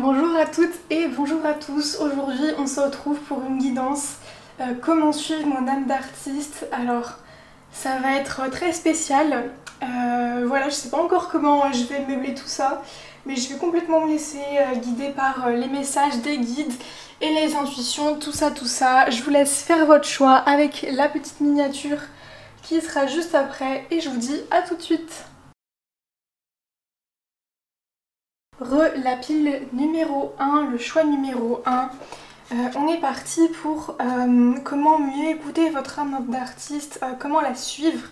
Bonjour à toutes et bonjour à tous. Aujourd'hui on se retrouve pour une guidance comment suivre mon âme d'artiste. Alors ça va être très spécial. Voilà, je sais pas encore comment je vais meubler tout ça, mais je vais complètement me laisser guider par les messages des guides et les intuitions, tout ça, tout ça. Je vous laisse faire votre choix avec la petite miniature qui sera juste après et je vous dis à tout de suite. La pile numéro 1, le choix numéro 1. On est parti pour comment mieux écouter votre âme d'artiste, comment la suivre.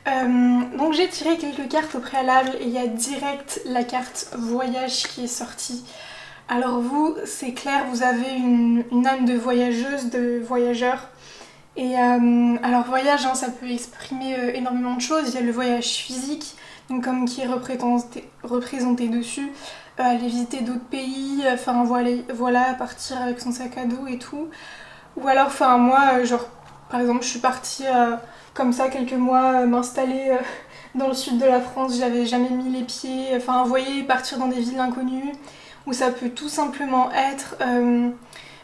Donc j'ai tiré quelques cartes au préalable et il y a direct la carte voyage qui est sortie. Alors vous, c'est clair, vous avez une âme de voyageuse, de voyageur. Et alors voyage, hein, ça peut exprimer énormément de choses. Il y a le voyage physique, donc comme qui est représenté dessus. Aller visiter d'autres pays, enfin voilà, partir avec son sac à dos et tout. Ou alors, enfin moi, genre par exemple, je suis partie comme ça quelques mois m'installer dans le sud de la France, j'avais jamais mis les pieds, enfin vous voyez, partir dans des villes inconnues. Ou ça peut tout simplement être,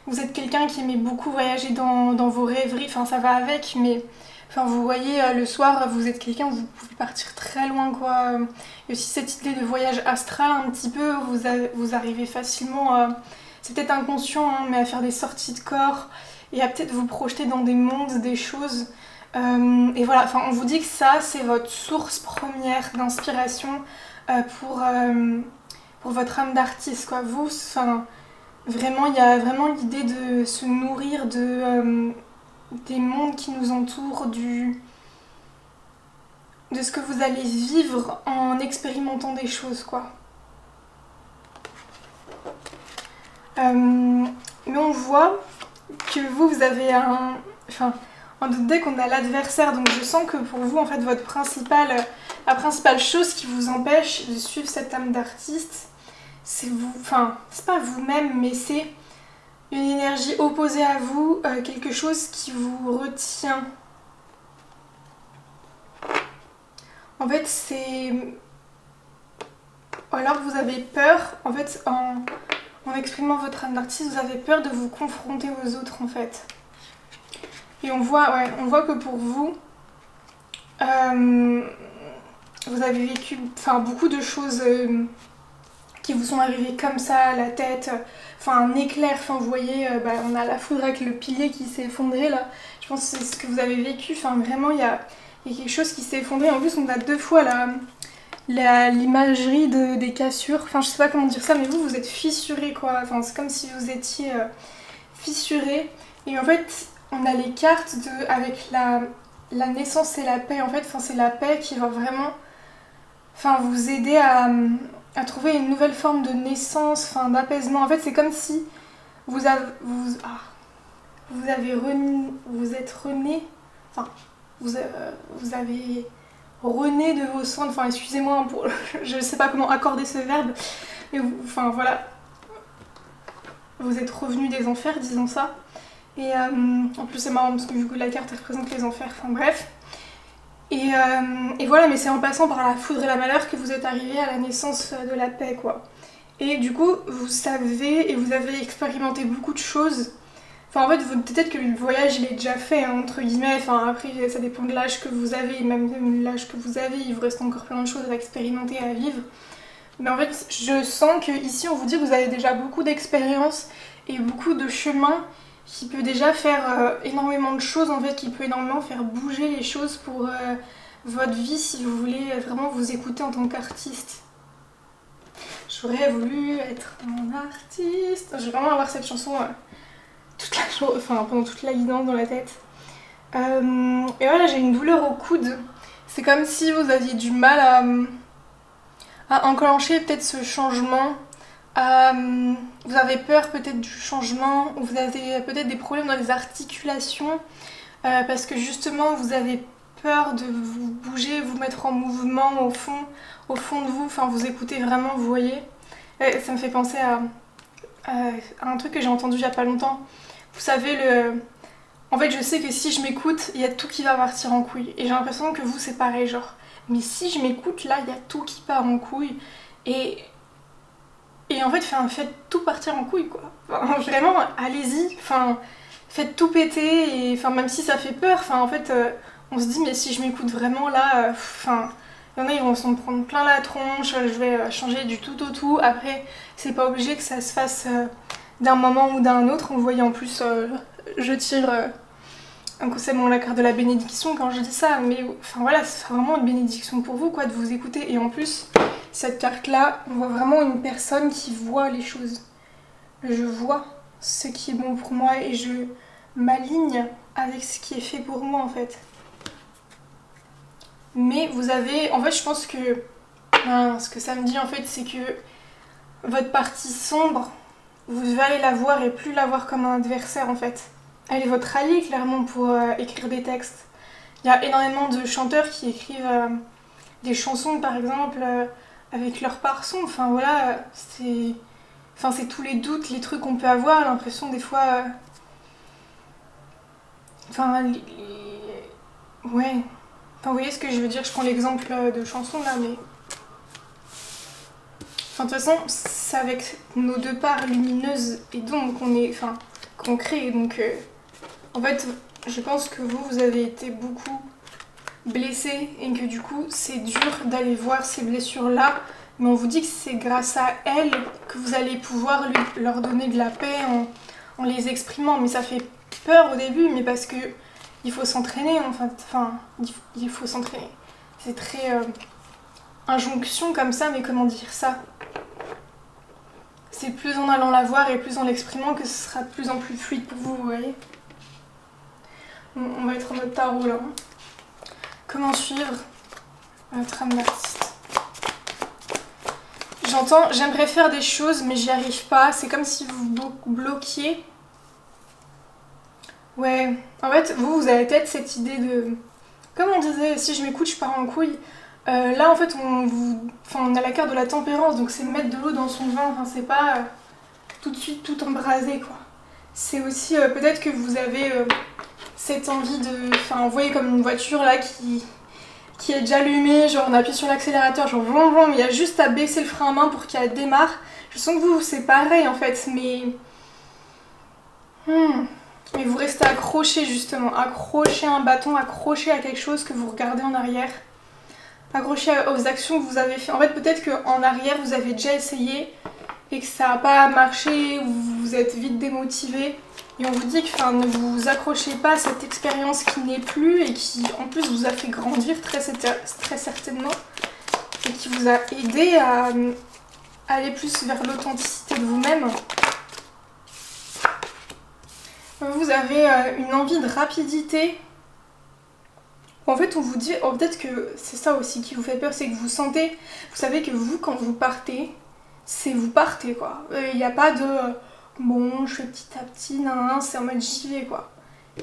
vous êtes quelqu'un qui aimait beaucoup voyager dans vos rêveries, enfin ça va avec, mais enfin vous voyez, le soir, vous êtes quelqu'un, vous pouvez partir très loin quoi. Il y a aussi cette idée de voyage astral un petit peu, vous arrivez facilement, c'est peut-être inconscient, hein, mais à faire des sorties de corps et à peut-être vous projeter dans des mondes, des choses. Et voilà, enfin on vous dit que ça c'est votre source première d'inspiration pour votre âme d'artiste quoi. Vous, enfin vraiment il y a vraiment l'idée de se nourrir des mondes qui nous entourent, de ce que vous allez vivre en expérimentant des choses quoi. Mais on voit que vous avez enfin, en dès qu'on a l'adversaire, donc je sens que pour vous en fait la principale chose qui vous empêche de suivre cette âme d'artiste, c'est vous, enfin c'est pas vous-même, mais c'est une énergie opposée à vous, quelque chose qui vous retient. En fait c'est... Alors vous avez peur, en fait en exprimant votre âme d'artiste, vous avez peur de vous confronter aux autres en fait. Et on voit que pour vous, vous avez vécu beaucoup de choses qui vous sont arrivées comme ça à la tête, un éclair, vous voyez, on a la foudre avec le pilier qui s'est effondré là, je pense que c'est ce que vous avez vécu, vraiment il y a quelque chose qui s'est effondré, en plus on a deux fois l'imagerie des cassures, je sais pas comment dire ça, mais vous êtes fissuré quoi, c'est comme si vous étiez fissuré, et en fait on a les cartes avec la naissance et la paix, en fait c'est la paix qui va vraiment vous aider à trouver une nouvelle forme de naissance, d'apaisement. En fait, c'est comme si vous êtes rené, vous avez rené de vos cendres, excusez-moi, je ne sais pas comment accorder ce verbe, mais voilà, vous êtes revenu des enfers, disons ça. Et en plus c'est marrant parce que du coup la carte elle représente les enfers, bref. Et voilà, mais c'est en passant par la foudre et la malheur que vous êtes arrivé à la naissance de la paix quoi. Et du coup vous savez et vous avez expérimenté beaucoup de choses. En fait peut-être que le voyage il est déjà fait hein, entre guillemets, après ça dépend de l'âge que vous avez, même l'âge que vous avez, il vous reste encore plein de choses à expérimenter, à vivre. Mais en fait je sens que ici on vous dit que vous avez déjà beaucoup d'expérience et beaucoup de chemin qui peut déjà faire énormément de choses en fait, qui peut énormément faire bouger les choses pour votre vie si vous voulez vraiment vous écouter en tant qu'artiste. J'aurais voulu être un artiste. Je vais vraiment avoir cette chanson pendant toute la guidance dans la tête. Et voilà, j'ai une douleur au coude. C'est comme si vous aviez du mal à enclencher peut-être ce changement. Vous avez peur peut-être du changement, ou vous avez peut-être des problèmes dans les articulations parce que justement vous avez peur de vous bouger, vous mettre en mouvement au fond de vous, vous écoutez vraiment, vous voyez. Ça me fait penser à un truc que j'ai entendu il y a pas longtemps. Vous savez, en fait je sais que si je m'écoute, il y a tout qui va partir en couille. Et j'ai l'impression que vous c'est pareil, genre. Mais si je m'écoute là, il y a tout qui part en couille. Et Et en fait, faites tout partir en couille, quoi. Enfin, vraiment, allez-y, enfin, faites tout péter, et enfin, même si ça fait peur, enfin, en fait, on se dit, mais si je m'écoute vraiment là, enfin, il y en a, ils vont s'en prendre plein la tronche, je vais changer du tout au tout. Après, c'est pas obligé que ça se fasse d'un moment ou d'un autre. Vous voyez, en plus, je tire inconsciemment la carte de la bénédiction quand je dis ça, mais enfin voilà, c'est vraiment une bénédiction pour vous, quoi, de vous écouter. Et en plus, cette carte-là, on voit vraiment une personne qui voit les choses. Je vois ce qui est bon pour moi et je m'aligne avec ce qui est fait pour moi, en fait. Mais vous avez... En fait, je pense que... ce que ça me dit, en fait, c'est que votre partie sombre, vous allez la voir et plus la voir comme un adversaire, en fait. Elle est votre allié, clairement, pour écrire des textes. Il y a énormément de chanteurs qui écrivent des chansons, par exemple, avec leur part sombre. Enfin, voilà, c'est... Enfin, c'est tous les doutes, les trucs qu'on peut avoir, l'impression, des fois... Enfin, ouais... Enfin, vous voyez ce que je veux dire, je prends l'exemple de chansons, là, mais... Enfin, de toute façon, c'est avec nos deux parts lumineuses et d'ombre qu'on est... Enfin, qu'on crée, donc... En fait, je pense que vous avez été beaucoup blessés et que du coup, c'est dur d'aller voir ces blessures-là. Mais on vous dit que c'est grâce à elles que vous allez pouvoir leur donner de la paix en les exprimant. Mais ça fait peur au début, mais parce que il faut s'entraîner, enfin, il faut s'entraîner. C'est très injonction comme ça, mais comment dire ça? C'est plus en allant la voir et plus en l'exprimant que ce sera de plus en plus fluide pour vous, vous voyez? On va être en mode tarot là. Comment suivre votre âme d'artiste? J'entends, j'aimerais faire des choses mais j'y arrive pas. C'est comme si vous bloquiez. Ouais, en fait, vous avez peut-être cette idée de... Comme on disait, si je m'écoute, je pars en couille. Là, en fait, on a la carte de la tempérance, donc c'est mettre de l'eau dans son vin. Enfin, c'est pas tout de suite tout embraser, quoi. C'est aussi peut-être que vous avez cette envie de... Enfin, vous voyez comme une voiture là qui est déjà allumée, genre on appuie sur l'accélérateur, genre vroom vroom, il y a juste à baisser le frein à main pour qu'elle démarre. Je sens que vous, c'est pareil en fait, mais... Mais vous restez accroché justement, accroché à un bâton, accroché à quelque chose que vous regardez en arrière. Accroché aux actions que vous avez fait. En fait, peut-être qu'en arrière, vous avez déjà essayé et que ça n'a pas marché, ou vous êtes vite démotivé. Et on vous dit que ne vous accrochez pas à cette expérience qui n'est plus et qui en plus vous a fait grandir très certainement et qui vous a aidé à aller plus vers l'authenticité de vous-même. Vous avez une envie de rapidité. En fait, on vous dit, peut-être que c'est ça aussi qui vous fait peur, c'est que vous sentez, vous savez que vous, quand vous partez, c'est vous partez quoi. Il n'y a pas de bon, je fais petit à petit, c'est en mode j'y vais quoi.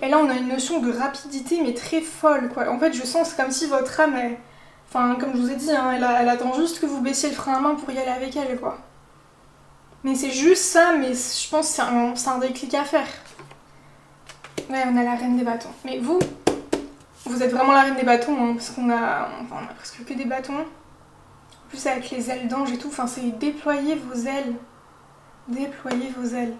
Et là, on a une notion de rapidité, mais très folle quoi. En fait, je sens, c'est comme si votre âme, enfin, comme je vous ai dit, elle attend juste que vous baissiez le frein à main pour y aller avec elle quoi. Mais c'est juste ça, mais je pense que c'est un déclic à faire. Ouais, on a la reine des bâtons. Mais vous êtes vraiment la reine des bâtons, hein, parce qu'on a presque que des bâtons. En plus avec les ailes d'ange et tout, enfin c'est déployer vos ailes. Déployer vos ailes.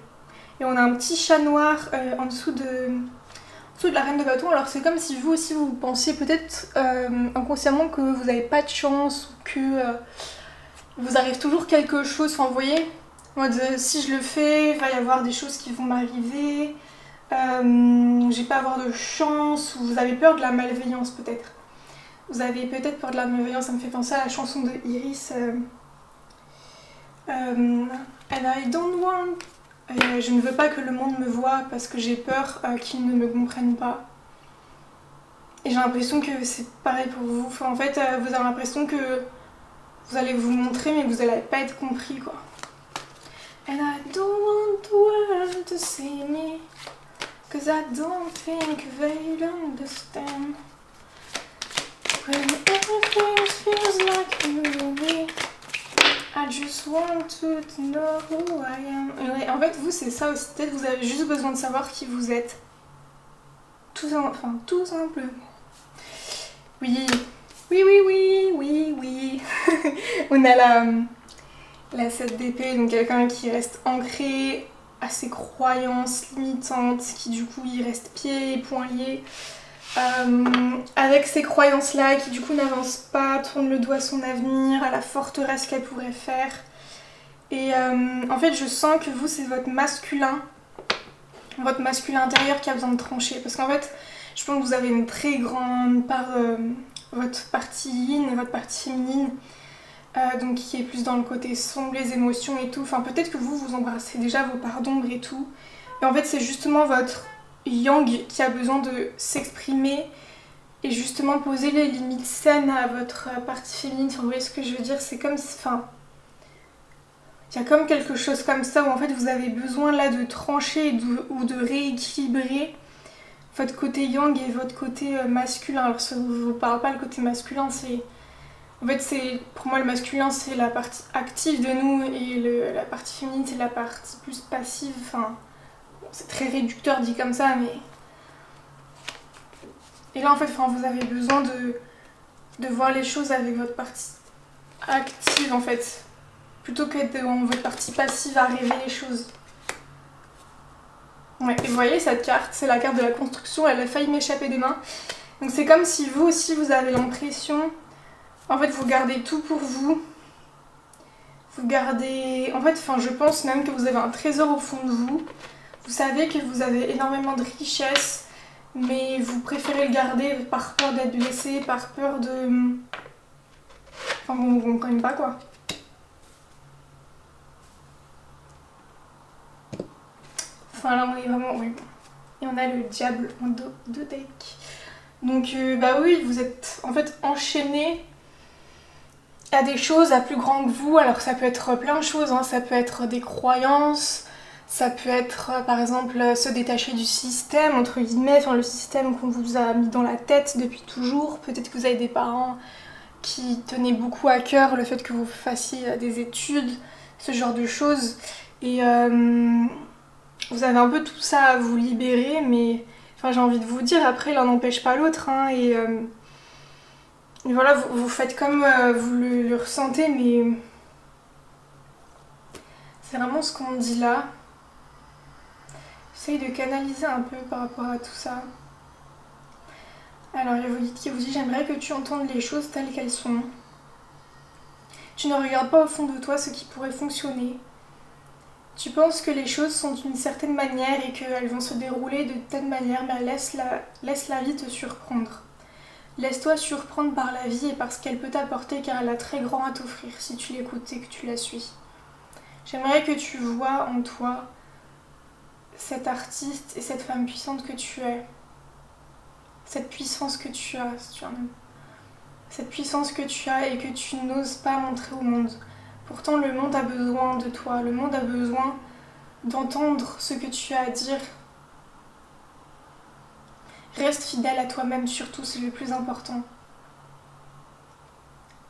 Et on a un petit chat noir en dessous de la reine de bâtons. Alors c'est comme si vous aussi vous pensiez peut-être inconsciemment que vous n'avez pas de chance ou que vous arrive toujours quelque chose. Enfin vous voyez, en mode si je le fais, il va y avoir des choses qui vont m'arriver. J'ai pas avoir de chance, ou vous avez peur de la malveillance peut-être. Vous avez peut-être peur de la malveillance, ça me fait penser à la chanson de Iris. And I don't want... je ne veux pas que le monde me voie parce que j'ai peur qu'il ne me comprenne pas. Et j'ai l'impression que c'est pareil pour vous. Enfin, en fait, vous avez l'impression que vous allez vous montrer mais vous n'allez pas être compris quoi. And I don't want the world to see me. Cause I don't think they'd understand. When everything feels like a movie, I just want to know who I am. Ouais, en fait, vous, c'est ça aussi. Peut-être vous avez juste besoin de savoir qui vous êtes. Tout simplement. Oui. Oui. On a la 7 d'épée, donc quelqu'un qui reste ancré à ses croyances limitantes, qui du coup il reste pieds et poings liés, avec ces croyances-là, qui du coup n'avance pas, tourne le dos à son avenir, à la forteresse qu'elle pourrait faire. Et en fait je sens que vous c'est votre masculin intérieur qui a besoin de trancher, parce qu'en fait je pense que vous avez une très grande part votre partie yin et votre partie féminine, donc qui est plus dans le côté sombre, les émotions et tout. Enfin peut-être que vous embrassez déjà vos parts d'ombre et tout, et en fait c'est justement votre yang qui a besoin de s'exprimer et justement poser les limites saines à votre partie féminine. Enfin, vous voyez ce que je veux dire, c'est comme si, enfin, il y a comme quelque chose comme ça où en fait vous avez besoin là de trancher ou de rééquilibrer votre côté yang et votre côté masculin. Alors ça ne vous parle pas le côté masculin, c'est... En fait c'est... Pour moi le masculin c'est la partie active de nous et la partie féminine c'est la partie plus passive. Enfin, c'est très réducteur dit comme ça, mais... Et là en fait enfin, vous avez besoin de voir les choses avec votre partie active en fait, plutôt que dans votre partie passive à rêver les choses. Ouais, et vous voyez cette carte, c'est la carte de la construction, elle a failli m'échapper des mains. Donc c'est comme si vous aussi vous avez l'impression, en fait vous gardez tout pour vous. Vous gardez, en fait enfin je pense même que vous avez un trésor au fond de vous. Vous savez que vous avez énormément de richesses, mais vous préférez le garder par peur d'être blessé, par peur de... Enfin vous ne comprenez pas quoi. Enfin là on est vraiment... Ouais. Et on a le diable en dos de deck. Donc bah oui, vous êtes en fait enchaîné à des choses à plus grand que vous. Alors ça peut être plein de choses, hein. Ça peut être des croyances, ça peut être par exemple se détacher du système, entre guillemets, enfin le système qu'on vous a mis dans la tête depuis toujours. Peut-être que vous avez des parents qui tenaient beaucoup à cœur le fait que vous fassiez des études, ce genre de choses. Et vous avez un peu tout ça à vous libérer, mais enfin, j'ai envie de vous dire, après l'un n'empêche pas l'autre, hein, et voilà, vous faites comme vous le ressentez, mais c'est vraiment ce qu'on me dit là. J'essaye de canaliser un peu par rapport à tout ça. Alors il y a Volite qui vous dit: j'aimerais que tu entendes les choses telles qu'elles sont. Tu ne regardes pas au fond de toi ce qui pourrait fonctionner. Tu penses que les choses sont d'une certaine manière et qu'elles vont se dérouler de telle manière, mais laisse la vie te surprendre. Laisse-toi surprendre par la vie et par ce qu'elle peut t'apporter, car elle a très grand à t'offrir si tu l'écoutes et que tu la suis. J'aimerais que tu vois en toi cet artiste et cette femme puissante que tu es. Cette puissance que tu as, si tu en as. Cette puissance que tu as et que tu n'oses pas montrer au monde. Pourtant, le monde a besoin de toi, le monde a besoin d'entendre ce que tu as à dire. Reste fidèle à toi-même, surtout, c'est le plus important.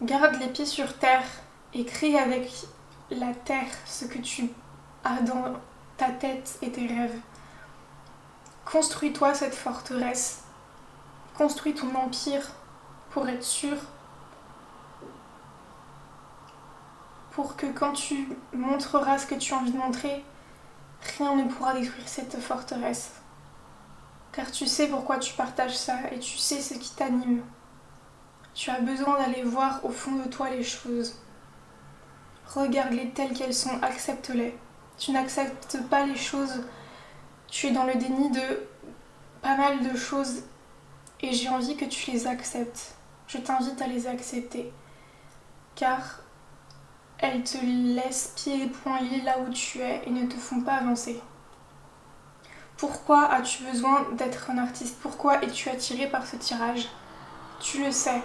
Garde les pieds sur terre et crée avec la terre ce que tu as dans ta tête et tes rêves. Construis-toi cette forteresse, construis ton empire pour être sûr, pour que quand tu montreras ce que tu as envie de montrer, rien ne pourra détruire cette forteresse. Car tu sais pourquoi tu partages ça et tu sais ce qui t'anime. Tu as besoin d'aller voir au fond de toi les choses. Regarde-les telles qu'elles sont, accepte-les. Tu n'acceptes pas les choses, tu es dans le déni de pas mal de choses et j'ai envie que tu les acceptes. Je t'invite à les accepter car elles te laissent pieds et poings liés là où tu es et ne te font pas avancer. Pourquoi as-tu besoin d'être un artiste? Pourquoi es-tu attiré par ce tirage? Tu le sais.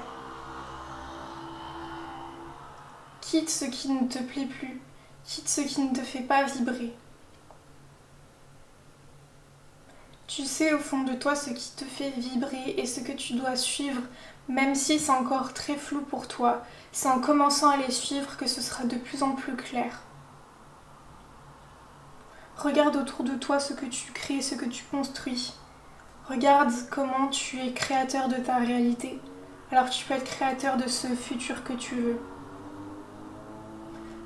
Quitte ce qui ne te plaît plus. Quitte ce qui ne te fait pas vibrer. Tu sais au fond de toi ce qui te fait vibrer et ce que tu dois suivre, même si c'est encore très flou pour toi. C'est en commençant à les suivre que ce sera de plus en plus clair. Regarde autour de toi ce que tu crées, ce que tu construis. Regarde comment tu es créateur de ta réalité. Alors tu peux être créateur de ce futur que tu veux.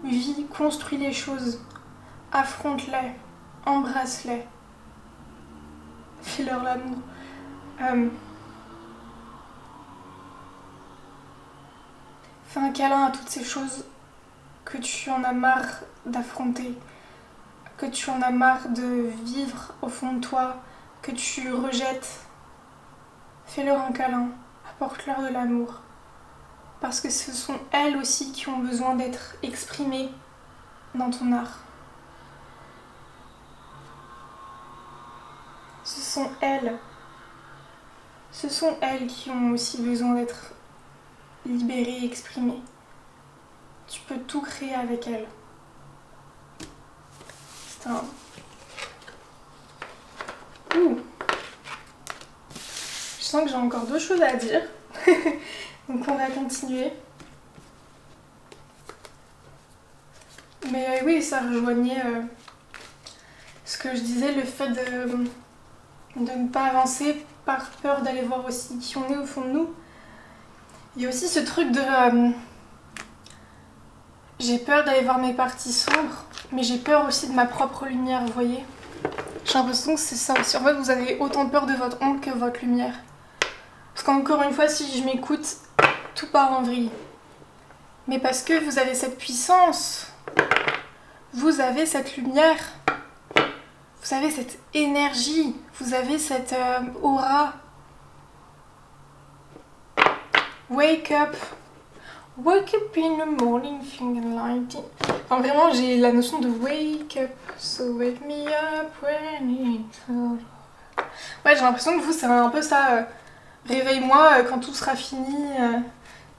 vis, construis les choses, affronte-les, embrasse-les, fais-leur l'amour. Fais un câlin à toutes ces choses que tu en as marre d'affronter, que tu en as marre de vivre au fond de toi, que tu rejettes. Fais-leur un câlin, apporte-leur de l'amour. Parce que ce sont elles aussi qui ont besoin d'être exprimées dans ton art. Ce sont elles qui ont aussi besoin d'être libérées, exprimées. Tu peux tout créer avec elles. C'est un... Ouh. Je sens que j'ai encore deux choses à dire. Donc on va continuer. Mais oui, ça rejoignait ce que je disais, le fait de ne pas avancer par peur d'aller voir aussi qui on est au fond de nous. Il y a aussi ce truc de... j'ai peur d'aller voir mes parties sombres, mais j'ai peur aussi de ma propre lumière, vous voyez. J'ai l'impression que c'est ça aussi. En fait, vous avez autant peur de votre ombre que votre lumière. Parce qu'encore une fois, si je m'écoute, tout part en vrille. Mais parce que vous avez cette puissance, vous avez cette lumière, vous avez cette énergie, vous avez cette aura. Wake up. Wake up in the morning, finger lighting. Enfin vraiment j'ai la notion de wake up, so wake me up when it's all over. Ouais, j'ai l'impression que vous c'est un peu ça, réveille-moi quand tout sera fini.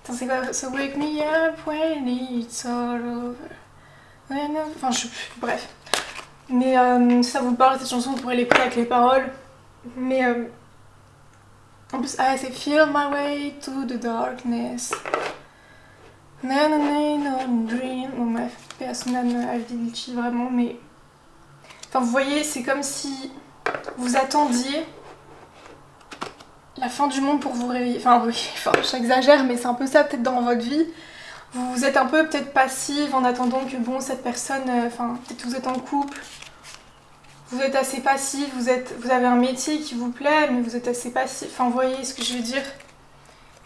Attends, c'est quoi? So wake me up when it's all over. Enfin bref. Mais si ça vous parle cette chanson, vous pourrez l'écouter avec les paroles. Mais en plus, c'est Feel my way to the darkness. Dream. Bon bref, personne à Avicii vraiment, mais... Enfin vous voyez, c'est comme si vous attendiez la fin du monde pour vous réveiller. Enfin oui, j'exagère, mais c'est un peu ça peut-être dans votre vie. Vous êtes un peu peut-être passive en attendant que bon, cette personne... Enfin, peut-être que vous êtes en couple. Vous êtes assez passif, vous avez un métier qui vous plaît, mais vous êtes assez passif. Enfin vous voyez ce que je veux dire.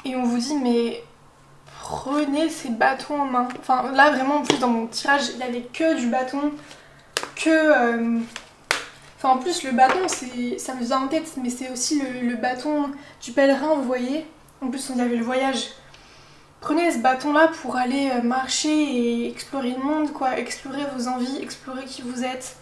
Et on vous dit mais... Prenez ces bâtons en main. Enfin là vraiment en plus dans mon tirage il n'y avait que du bâton, que... Enfin en plus le bâton ça me vient en tête mais c'est aussi le bâton du pèlerin vous voyez. En plus on avait le voyage. Prenez ce bâton là pour aller marcher et explorer le monde quoi, explorer vos envies, explorer qui vous êtes.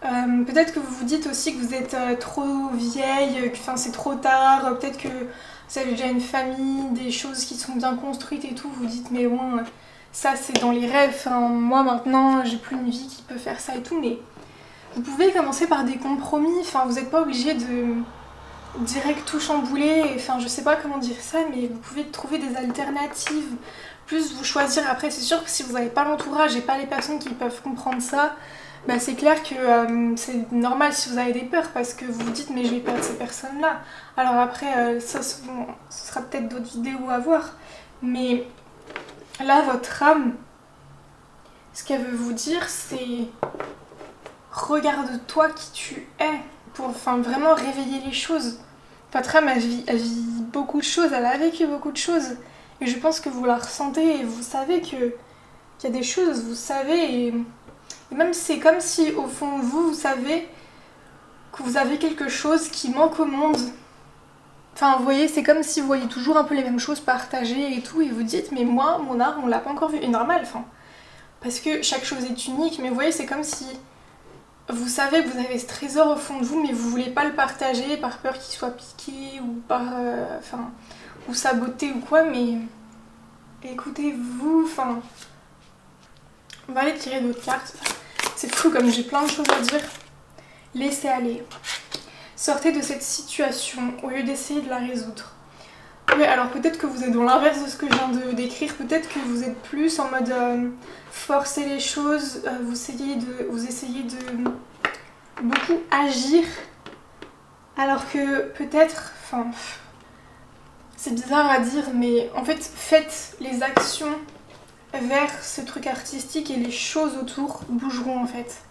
Peut-être que vous vous dites aussi que vous êtes trop vieille, que c'est trop tard, peut-être que vous avez déjà une famille, des choses qui sont bien construites et tout, vous dites mais bon, ça c'est dans les rêves, moi maintenant j'ai plus une vie qui peut faire ça et tout, mais vous pouvez commencer par des compromis, vous n'êtes pas obligé de direct tout chambouler, je sais pas comment dire ça, mais vous pouvez trouver des alternatives, plus vous choisir. Après c'est sûr que si vous n'avez pas l'entourage et pas les personnes qui peuvent comprendre ça, bah c'est clair que c'est normal si vous avez des peurs parce que vous vous dites mais je vais perdre ces personnes là. Alors après ça ce sera peut-être d'autres vidéos à voir, mais là votre âme, ce qu'elle veut vous dire c'est regarde-toi qui tu es pour vraiment réveiller les choses. Votre âme elle vit beaucoup de choses, elle a vécu beaucoup de choses et je pense que vous la ressentez et vous savez qu'il y a des choses, vous savez et même c'est comme si au fond de vous, vous savez que vous avez quelque chose qui manque au monde. Enfin vous voyez, c'est comme si vous voyez toujours un peu les mêmes choses partagées et tout et vous dites mais moi, mon art, on l'a pas encore vu. Et normal, parce que chaque chose est unique, mais vous voyez, c'est comme si vous savez que vous avez ce trésor au fond de vous mais vous voulez pas le partager par peur qu'il soit piqué ou par... ou saboté ou quoi, mais écoutez-vous, on va aller tirer d'autres cartes. C'est fou comme j'ai plein de choses à dire. Laissez aller. Sortez de cette situation au lieu d'essayer de la résoudre. Oui, alors peut-être que vous êtes dans l'inverse de ce que je viens de décrire. Peut-être que vous êtes plus en mode forcer les choses. Vous essayez de beaucoup agir. Alors que peut-être... c'est bizarre à dire, mais en fait, faites les actions vers ce truc artistique et les choses autour bougeront en fait.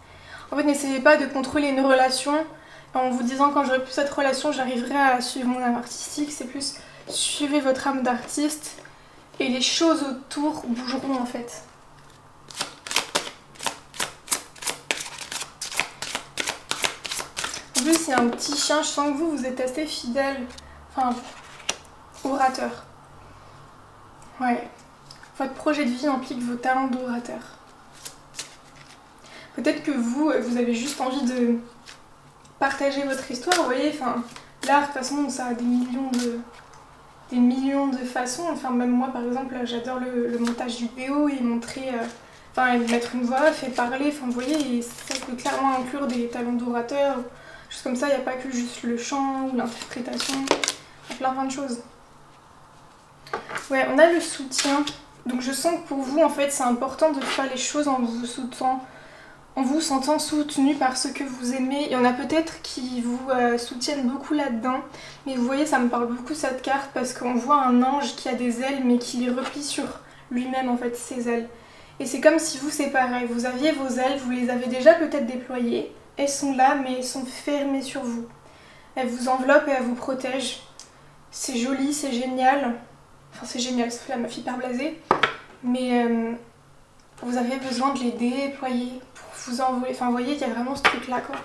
En fait, n'essayez pas de contrôler une relation en vous disant quand j'aurai plus cette relation, j'arriverai à suivre mon âme artistique. C'est plus suivez votre âme d'artiste et les choses autour bougeront en fait. En plus, il y a un petit chien, je sens que vous êtes assez fidèle, enfin, orateur. Ouais. Votre projet de vie implique vos talents d'orateur. Peut-être que vous avez juste envie de partager votre histoire, vous voyez, enfin, l'art, de toute façon, ça a des millions de façons. Enfin, même moi, par exemple, j'adore le montage vidéo et montrer, enfin, mettre une voix off et parler, enfin, vous voyez, et ça peut clairement inclure des talents d'orateur, choses comme ça, il n'y a pas que juste le chant ou l'interprétation, il y a plein de choses. Ouais, on a le soutien, donc je sens que pour vous, en fait, c'est important de faire les choses en vous sentant soutenu par ce que vous aimez. Il y en a peut-être qui vous soutiennent beaucoup là-dedans, mais vous voyez, ça me parle beaucoup cette carte parce qu'on voit un ange qui a des ailes mais qui les replie sur lui-même en fait, ses ailes. Et c'est comme si vous, c'est pareil, vous aviez vos ailes, vous les avez déjà peut-être déployées, elles sont là mais elles sont fermées sur vous. Elles vous enveloppent et elles vous protègent. C'est joli, c'est génial. Enfin c'est génial, ça fait la meuf hyper blasée, mais vous avez besoin de les déployer pour vous envoler. Enfin, vous voyez, il y a vraiment ce truc-là, quoi.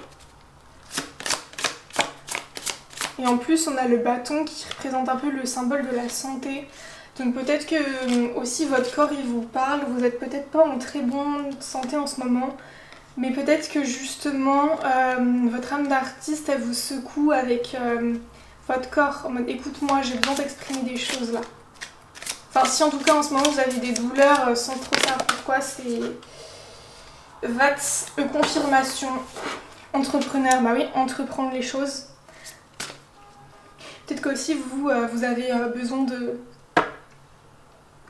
Et en plus, on a le bâton qui représente un peu le symbole de la santé. Donc peut-être que aussi votre corps, il vous parle. Vous n'êtes peut-être pas en très bonne santé en ce moment. Mais peut-être que justement, votre âme d'artiste, elle vous secoue avec votre corps. En mode, écoute-moi, j'ai besoin d'exprimer des choses là. Enfin, si en tout cas en ce moment vous avez des douleurs sans trop savoir pourquoi, c'est VAT, confirmation, entrepreneur, bah oui, entreprendre les choses. Peut-être qu'aussi vous avez besoin de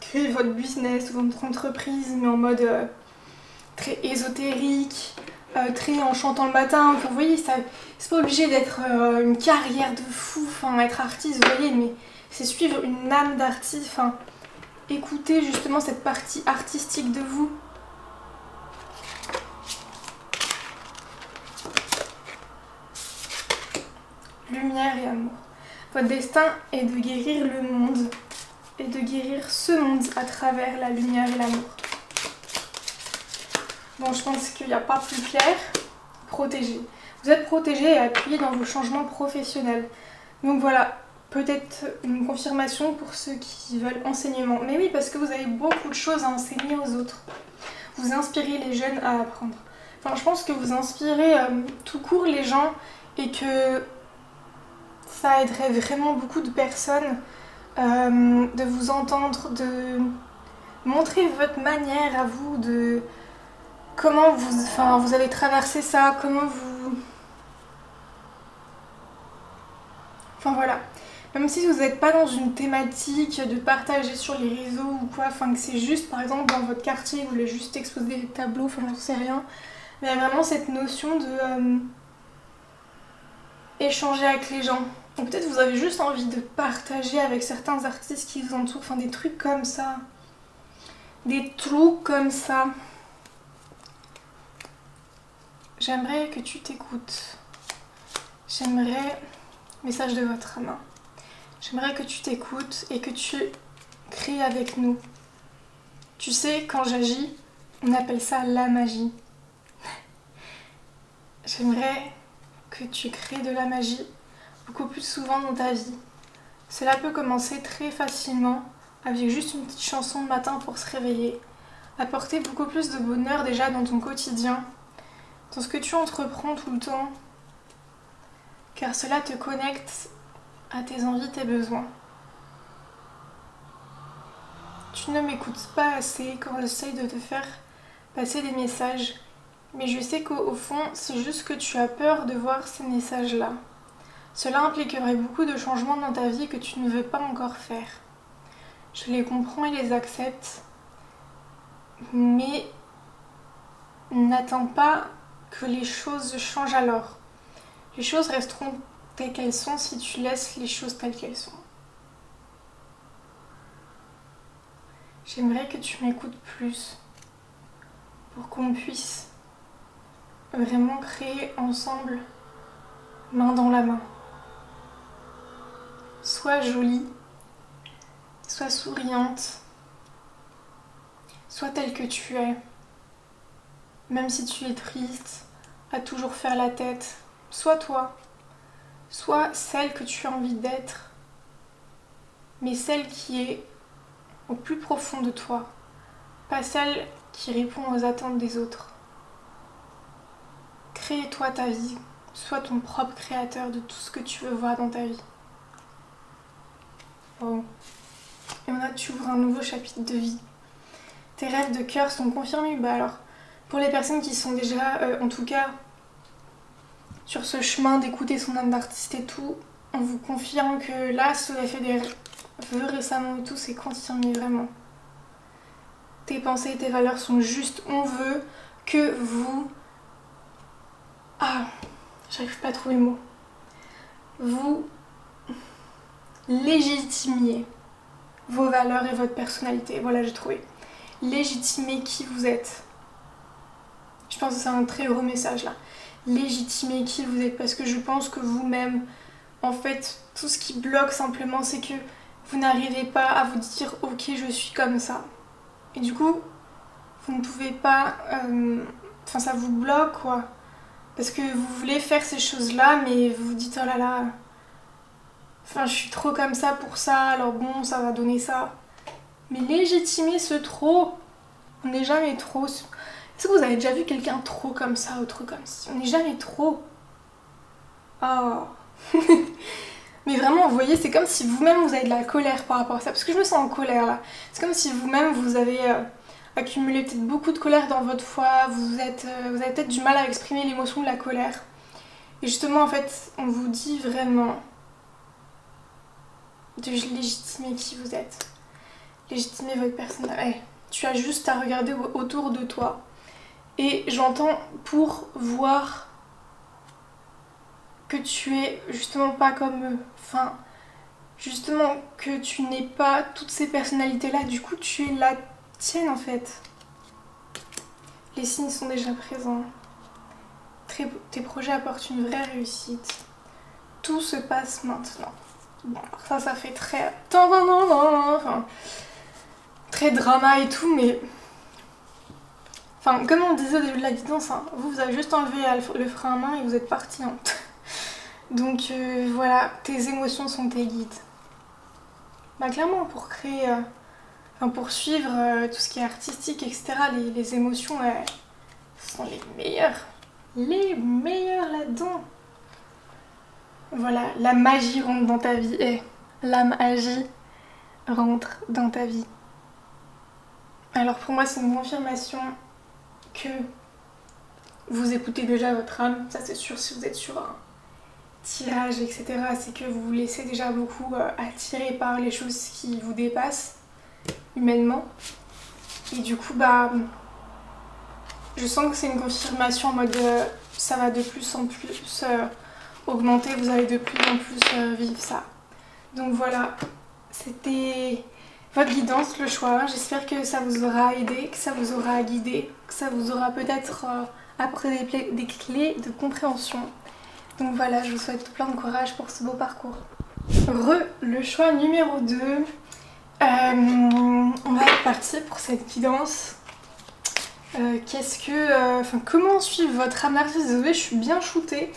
créer votre business ou votre entreprise, mais en mode très ésotérique, très en chantant le matin. Enfin, vous voyez, c'est pas obligé d'être une carrière de fou, enfin être artiste, vous voyez, mais c'est suivre une âme d'artiste, enfin écouter justement cette partie artistique de vous. Lumière et amour. Votre destin est de guérir le monde et de guérir ce monde à travers la lumière et l'amour. Bon, je pense qu'il n'y a pas plus clair. Protégé. Vous êtes protégé et appuyé dans vos changements professionnels. Donc voilà, peut-être une confirmation pour ceux qui veulent enseignement. Mais oui, parce que vous avez beaucoup de choses à enseigner aux autres. Vous inspirez les jeunes à apprendre. Enfin, je pense que vous inspirez tout court les gens et que ça aiderait vraiment beaucoup de personnes de vous entendre, de montrer votre manière à vous, de comment vous avez traversé ça, comment vous... Enfin voilà. Même si vous n'êtes pas dans une thématique de partager sur les réseaux ou quoi, enfin que c'est juste par exemple dans votre quartier, vous voulez juste exposer des tableaux, enfin j'en sais rien. Mais il y a vraiment cette notion de échanger avec les gens. Ou peut-être vous avez juste envie de partager avec certains artistes qui vous entourent, enfin des trucs comme ça. Des trucs comme ça. J'aimerais que tu t'écoutes. J'aimerais... Message de votre main. J'aimerais que tu t'écoutes et que tu crées avec nous. Tu sais, quand j'agis, on appelle ça la magie. J'aimerais que tu crées de la magie beaucoup plus souvent dans ta vie. Cela peut commencer très facilement avec juste une petite chanson le matin pour se réveiller. Apporter beaucoup plus de bonheur déjà dans ton quotidien, dans ce que tu entreprends tout le temps, car cela te connecte à tes envies, tes besoins. Tu ne m'écoutes pas assez quand j'essaye de te faire passer des messages, mais je sais qu'au fond, c'est juste que tu as peur de voir ces messages-là. Cela impliquerait beaucoup de changements dans ta vie que tu ne veux pas encore faire. Je les comprends et les accepte, mais n'attends pas que les choses changent alors. Les choses resteront telles qu'elles sont si tu laisses les choses telles qu'elles sont. j'aimerais que tu m'écoutes plus pour qu'on puisse vraiment créer ensemble, main dans la main. Sois jolie, sois souriante, sois telle que tu es. Même si tu es triste, à toujours faire la tête, sois toi. Sois celle que tu as envie d'être, mais celle qui est au plus profond de toi, pas celle qui répond aux attentes des autres. Crée-toi ta vie, sois ton propre créateur de tout ce que tu veux voir dans ta vie. Oh. Et là, tu ouvres un nouveau chapitre de vie. Tes rêves de cœur sont confirmés. Bah alors, pour les personnes qui sont déjà, en tout cas, sur ce chemin d'écouter son âme d'artiste et tout, on vous confirme que là, si vous avez fait des vœux récemment et tout, c'est confirmé vraiment. Tes pensées et tes valeurs sont justes. On veut que vous... Ah, j'arrive pas à trouver le mot. Vous légitimiez vos valeurs et votre personnalité. Voilà, j'ai trouvé. Légitimer qui vous êtes. Je pense que c'est un très gros message là. Légitimer qui vous êtes, parce que je pense que vous-même, en fait, tout ce qui bloque simplement, c'est que vous n'arrivez pas à vous dire « Ok, je suis comme ça ». Et du coup, vous ne pouvez pas... Enfin, ça vous bloque, quoi. Parce que vous voulez faire ces choses-là, mais vous vous dites « Oh là là, enfin, je suis trop comme ça pour ça, alors bon, ça va donner ça ». Mais légitimer ce trop, on n'est jamais trop. Est-ce que vous avez déjà vu quelqu'un trop comme ça ou trop comme ci? On n'est jamais trop. Oh. Mais vraiment, vous voyez, c'est comme si vous-même vous avez de la colère par rapport à ça. Parce que je me sens en colère là. C'est comme si vous-même vous avez accumulé peut-être beaucoup de colère dans votre foi. Vous avez peut-être du mal à exprimer l'émotion de la colère. Et justement, en fait, on vous dit vraiment de légitimer qui vous êtes. Légitimer votre personnalité. Tu as juste à regarder autour de toi. Et j'entends pour voir que tu es justement pas comme eux. Enfin, justement que tu n'es pas toutes ces personnalités-là. Du coup, tu es la tienne en fait. Les signes sont déjà présents. Tes projets apportent une vraie réussite. Tout se passe maintenant. Bon, alors ça fait très... Enfin, très drama et tout, mais... Enfin, comme on disait au début de la guidance, hein, vous avez juste enlevé le frein à main et vous êtes parti. Hein. Donc voilà, tes émotions sont tes guides. Bah clairement, pour créer, pour suivre tout ce qui est artistique, etc., les émotions, sont les meilleures. Les meilleures là-dedans. Voilà, la magie rentre dans ta vie. La magie rentre dans ta vie. Alors pour moi, c'est une confirmation que vous écoutez déjà votre âme. Ça c'est sûr, si vous êtes sur un tirage, etc., c'est que vous vous laissez déjà beaucoup attirer par les choses qui vous dépassent humainement. Et du coup, bah, je sens que c'est une confirmation en mode ça va de plus en plus augmenter, vous allez de plus en plus vivre ça. Donc voilà, c'était votre guidance, le choix. J'espère que ça vous aura aidé, que ça vous aura guidé, que ça vous aura peut-être apporté des clés de compréhension. Donc voilà, je vous souhaite plein de courage pour ce beau parcours. Le choix numéro 2. On va être parti pour cette guidance. Comment suivre votre âme d'artiste? Désolée, je suis bien shootée.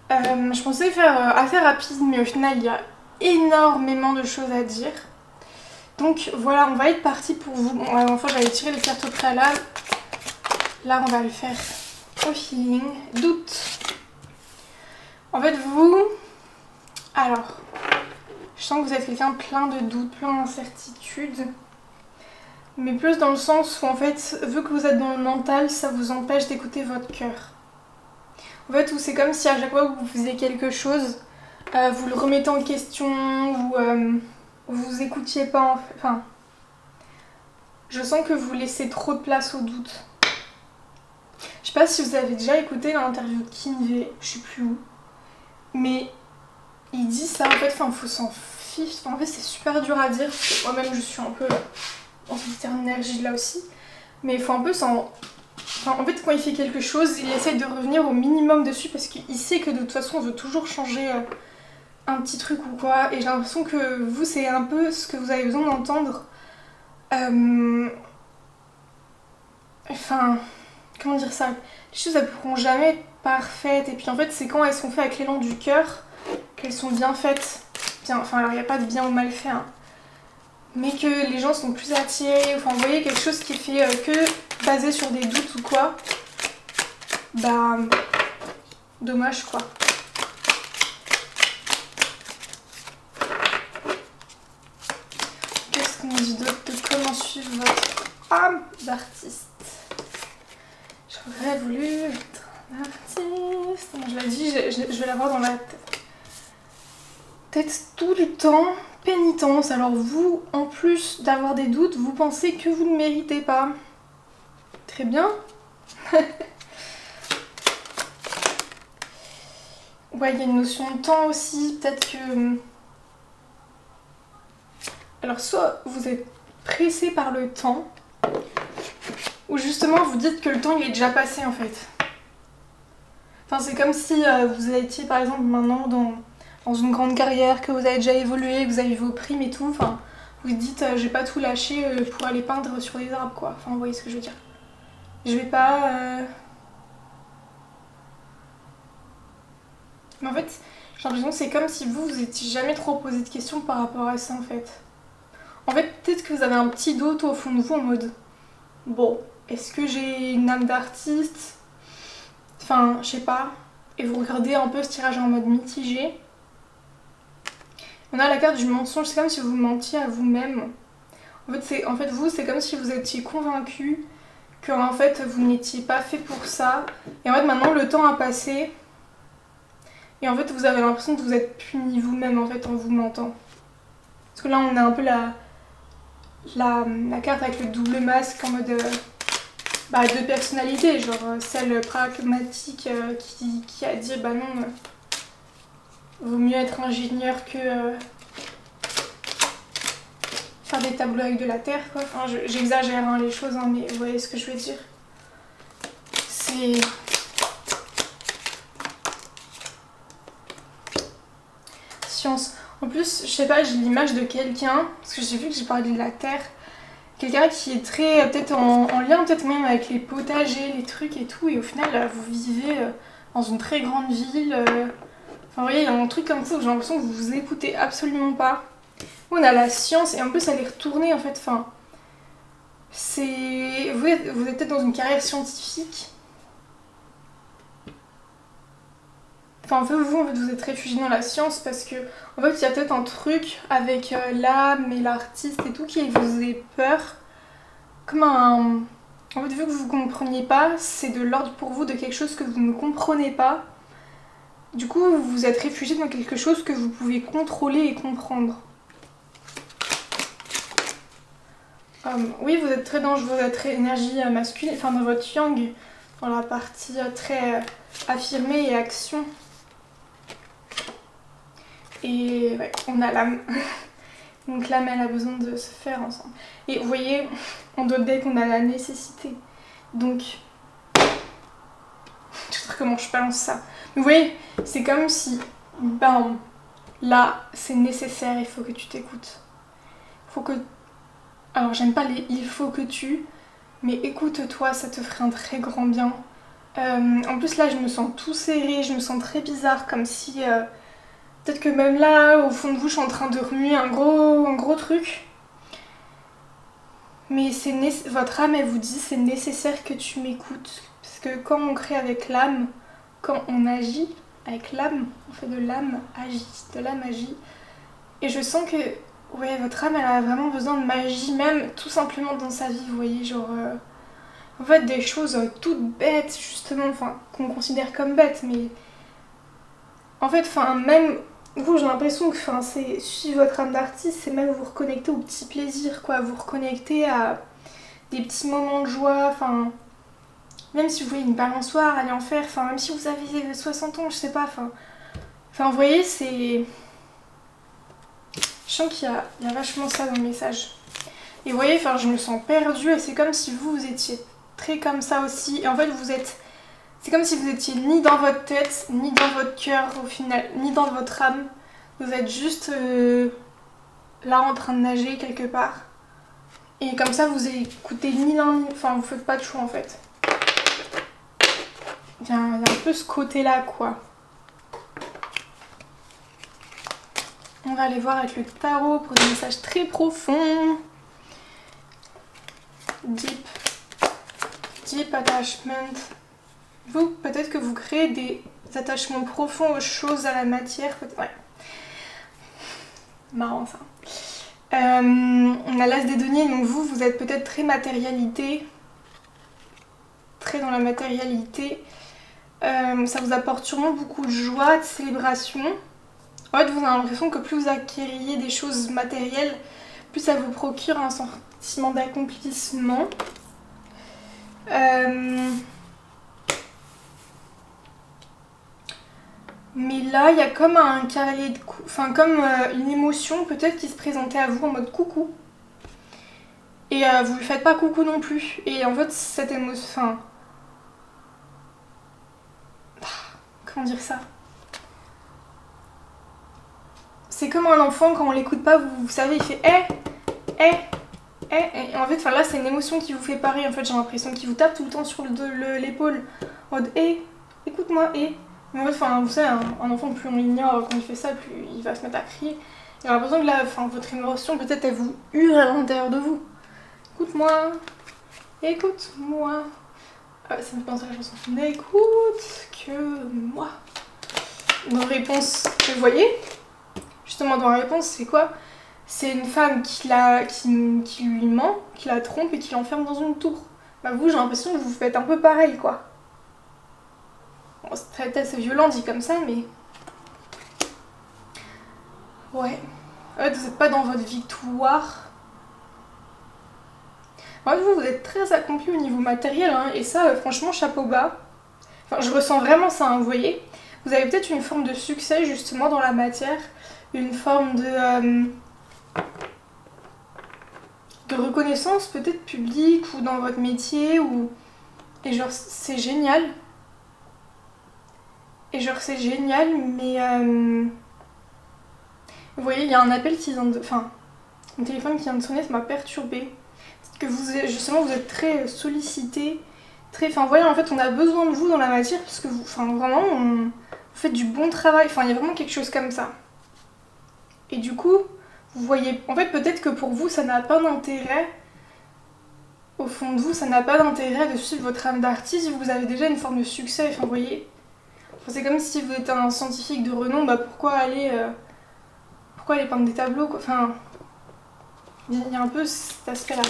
Je pensais faire assez rapide, mais au final, il y a énormément de choses à dire. Donc voilà, on va être parti pour vous. Bon, enfin, j'avais tiré les cartes au préalable. Là, on va le faire au feeling. Doute. En fait, vous... Alors, je sens que vous êtes quelqu'un plein de doutes, plein d'incertitudes. Mais plus dans le sens où, en fait, vu que vous êtes dans le mental, ça vous empêche d'écouter votre cœur. En fait, c'est comme si à chaque fois que vous faisiez quelque chose, vous le remettez en question, ou vous écoutiez pas, enfin... Je sens que vous laissez trop de place au doute. Je sais pas si vous avez déjà écouté l'interview de Kinvey, je sais plus où. Mais il dit ça, en fait, faut s'en fiche. En fait, c'est super dur à dire, parce que moi-même, je suis un peu dans cette énergie là aussi. Mais il faut un peu s'en... Enfin, en fait, quand il fait quelque chose, il essaye de revenir au minimum dessus parce qu'il sait que de toute façon, on veut toujours changer un petit truc ou quoi. Et j'ai l'impression que vous, c'est un peu ce que vous avez besoin d'entendre. Enfin, comment dire ça? Les choses, elles pourront jamais être parfaites. Et puis en fait, c'est quand elles sont faites avec l'élan du cœur qu'elles sont bien faites. Bien, enfin, alors il n'y a pas de bien ou mal fait, hein. Mais que les gens sont plus attirés. Enfin, vous voyez, quelque chose qui est fait que basé sur des doutes ou quoi. Bah, dommage quoi. Qu'est-ce qu'on dit d'autre de comment suivre votre âme d'artiste? J'aurais voulu être un artiste. Je l'ai dit, je vais l'avoir dans la tête tout le temps. Pénitence. Alors vous, en plus d'avoir des doutes, vous pensez que vous ne méritez pas. Très bien. Ouais, il y a une notion de temps aussi. Peut-être que... Alors soit vous êtes pressé par le temps, ou justement vous dites que le temps il est déjà passé en fait. Enfin c'est comme si vous étiez par exemple maintenant dans une grande carrière, que vous avez déjà évolué, que vous avez vos primes et tout. Enfin vous dites j'ai pas tout lâché pour aller peindre sur des arbres quoi. Enfin vous voyez ce que je veux dire. Je vais pas... Mais en fait j'ai l'impression que c'est comme si vous étiez jamais trop posé de questions par rapport à ça en fait. En fait peut-être que vous avez un petit doute au fond de vous en mode bon, est-ce que j'ai une âme d'artiste? Enfin, je sais pas. Et vous regardez un peu ce tirage en mode mitigé. On a la carte du mensonge, c'est comme si vous mentiez à vous-même. En fait, vous, c'est comme si vous étiez convaincu que en fait, vous n'étiez pas fait pour ça. Et en fait, maintenant, le temps a passé. Et en fait, vous avez l'impression que vous êtes puni vous-même en fait en vous mentant. Parce que là, on a un peu la carte avec le double masque en mode de personnalité, genre celle pragmatique qui a dit bah non, vaut mieux être ingénieur que faire des tableaux avec de la terre quoi. Enfin, j'exagère hein, les choses, hein, mais vous voyez ce que je veux dire. C'est... Science. En plus, je sais pas, j'ai l'image de quelqu'un, parce que j'ai vu que j'ai parlé de la terre, quelqu'un qui est très, peut-être en lien peut-être même avec les potagers, les trucs et tout, et au final, vous vivez dans une très grande ville. Enfin, vous voyez, il y a un truc comme ça où j'ai l'impression que vous vous écoutez absolument pas. On a la science, et en plus, elle est retournée, en fait, enfin... C'est... Vous êtes peut-être dans une carrière scientifique. Enfin, en fait, vous êtes réfugié dans la science parce que, en fait, il y a peut-être un truc avec l'âme et l'artiste et tout qui vous fait peur. Comme un... En fait, vu que vous ne compreniez pas, c'est de l'ordre pour vous de quelque chose que vous ne comprenez pas. Du coup, vous vous êtes réfugié dans quelque chose que vous pouvez contrôler et comprendre. Oui, vous êtes très dangereux, vous êtes très énergie masculine, enfin dans votre yang, dans la partie très affirmée et action. Et ouais, on a l'âme. Donc l'âme, elle a besoin de se faire ensemble. Et vous voyez, en d'autres decks, on a la nécessité. Donc, je sais pas comment je balance ça. Mais vous voyez, c'est comme si, bam, là, c'est nécessaire, il faut que tu t'écoutes. Faut que... Alors, j'aime pas les il faut que tu, mais écoute-toi, ça te ferait un très grand bien. En plus, là, je me sens tout serré, je me sens très bizarre, comme si... Peut-être que même là, au fond de vous, je suis en train de remuer un gros truc. Mais votre âme, elle vous dit c'est nécessaire que tu m'écoutes. Parce que quand on crée avec l'âme, quand on agit avec l'âme, on fait de l'âme agit, de la magie. Et je sens que ouais, votre âme, elle a vraiment besoin de magie, même tout simplement dans sa vie, vous voyez, genre... en fait, des choses toutes bêtes, justement, enfin, qu'on considère comme bêtes, mais... En fait, enfin, même... Vous, j'ai l'impression que c'est suivre votre âme d'artiste, c'est même vous reconnecter aux petits plaisirs, quoi. Vous reconnecter à des petits moments de joie, enfin... Même si vous voulez une balançoire, aller en faire, enfin, même si vous avez 60 ans, je sais pas, enfin... Enfin, vous voyez, c'est... Je sens qu'il y a vachement ça dans le message. Et vous voyez, enfin, je me sens perdue et c'est comme si vous étiez très comme ça aussi. Et en fait, c'est comme si vous étiez ni dans votre tête, ni dans votre cœur au final, ni dans votre âme. Vous êtes juste là en train de nager quelque part. Et comme ça, vous écoutez ni l'un ni... Enfin, vous faites pas de choix en fait. Il y a un peu ce côté-là, quoi. On va aller voir avec le tarot pour des messages très profonds. Deep attachment. Vous, peut-être que vous créez des attachements profonds aux choses, à la matière. Ouais. Marrant ça. On a l'as des deniers, donc vous êtes peut-être très matérialité. Très dans la matérialité. Ça vous apporte sûrement beaucoup de joie, de célébration. En fait, vous avez l'impression que plus vous acquériez des choses matérielles, plus ça vous procure un sentiment d'accomplissement. Mais là, il y a comme un cavalier de enfin comme une émotion peut-être qui se présentait à vous en mode coucou. Et vous lui faites pas coucou non plus. Et en fait, cette émotion... Enfin... Comment dire ça? C'est comme un enfant, quand on l'écoute pas, vous savez, il fait et en fait, là, c'est une émotion qui vous fait pareil. En fait, j'ai l'impression qu'il vous tape tout le temps sur l'épaule. En mode écoute-moi, Mais en fait, vous savez, un enfant, plus on l'ignore, quand il fait ça, plus il va se mettre à crier. J'ai l'impression que là, votre émotion, peut-être, elle vous hurle à l'intérieur de vous. Écoute-moi, écoute-moi. Ça me fait penser à la chanson. N'écoute que moi. Dans réponse, vous voyez? Justement, dans la réponse, c'est quoi? C'est une femme qui lui ment, qui la trompe et qui l'enferme dans une tour. Bah vous, j'ai l'impression que vous faites un peu pareil, quoi. Bon, c'est assez violent dit comme ça, mais... Ouais. En fait, vous n'êtes pas dans votre victoire. En fait, vous êtes très accompli au niveau matériel, hein, et ça, franchement, chapeau bas. Enfin, je ressens vraiment ça, hein, vous voyez. Vous avez peut-être une forme de succès, justement, dans la matière. Une forme de reconnaissance, peut-être publique, ou dans votre métier, ou... Et genre, c'est génial. Mais... Vous voyez, il y a un appel qui vient de... Enfin, mon téléphone qui vient de sonner, ça m'a perturbée. Parce que justement, vous êtes très sollicité. Enfin, voyez, en fait, on a besoin de vous dans la matière, parce que vous... Enfin, vraiment, vous faites du bon travail. Enfin, il y a vraiment quelque chose comme ça. Et du coup, vous voyez... En fait, peut-être que pour vous, ça n'a pas d'intérêt. Au fond de vous, ça n'a pas d'intérêt de suivre votre âme d'artiste si vous avez déjà une forme de succès. Enfin, vous voyez... Enfin, c'est comme si vous étiez un scientifique de renom, bah pourquoi aller peindre des tableaux, quoi. Enfin, il y a un peu cet aspect-là.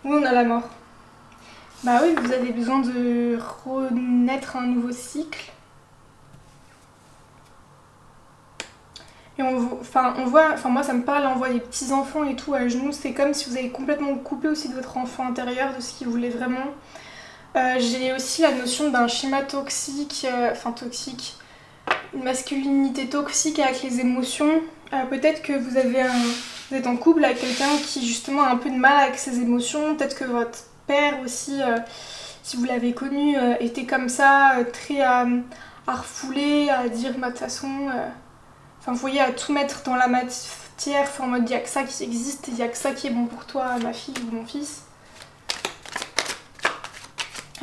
Oui, on a la mort. Bah oui, vous avez besoin de renaître un nouveau cycle. Et on voit, moi ça me parle, on voit les petits enfants et tout à genoux, c'est comme si vous avez complètement coupé aussi de votre enfant intérieur, de ce qu'il voulait vraiment. J'ai aussi la notion d'un schéma toxique, toxique, une masculinité toxique avec les émotions. Peut-être que vous êtes en couple avec quelqu'un qui justement a un peu de mal avec ses émotions, peut-être que votre père aussi, si vous l'avez connu, était comme ça, très à refouler, à dire de toute façon... vous voyez, à tout mettre dans la matière, en mode il n'y a que ça qui existe, il n'y a que ça qui est bon pour toi, ma fille ou mon fils.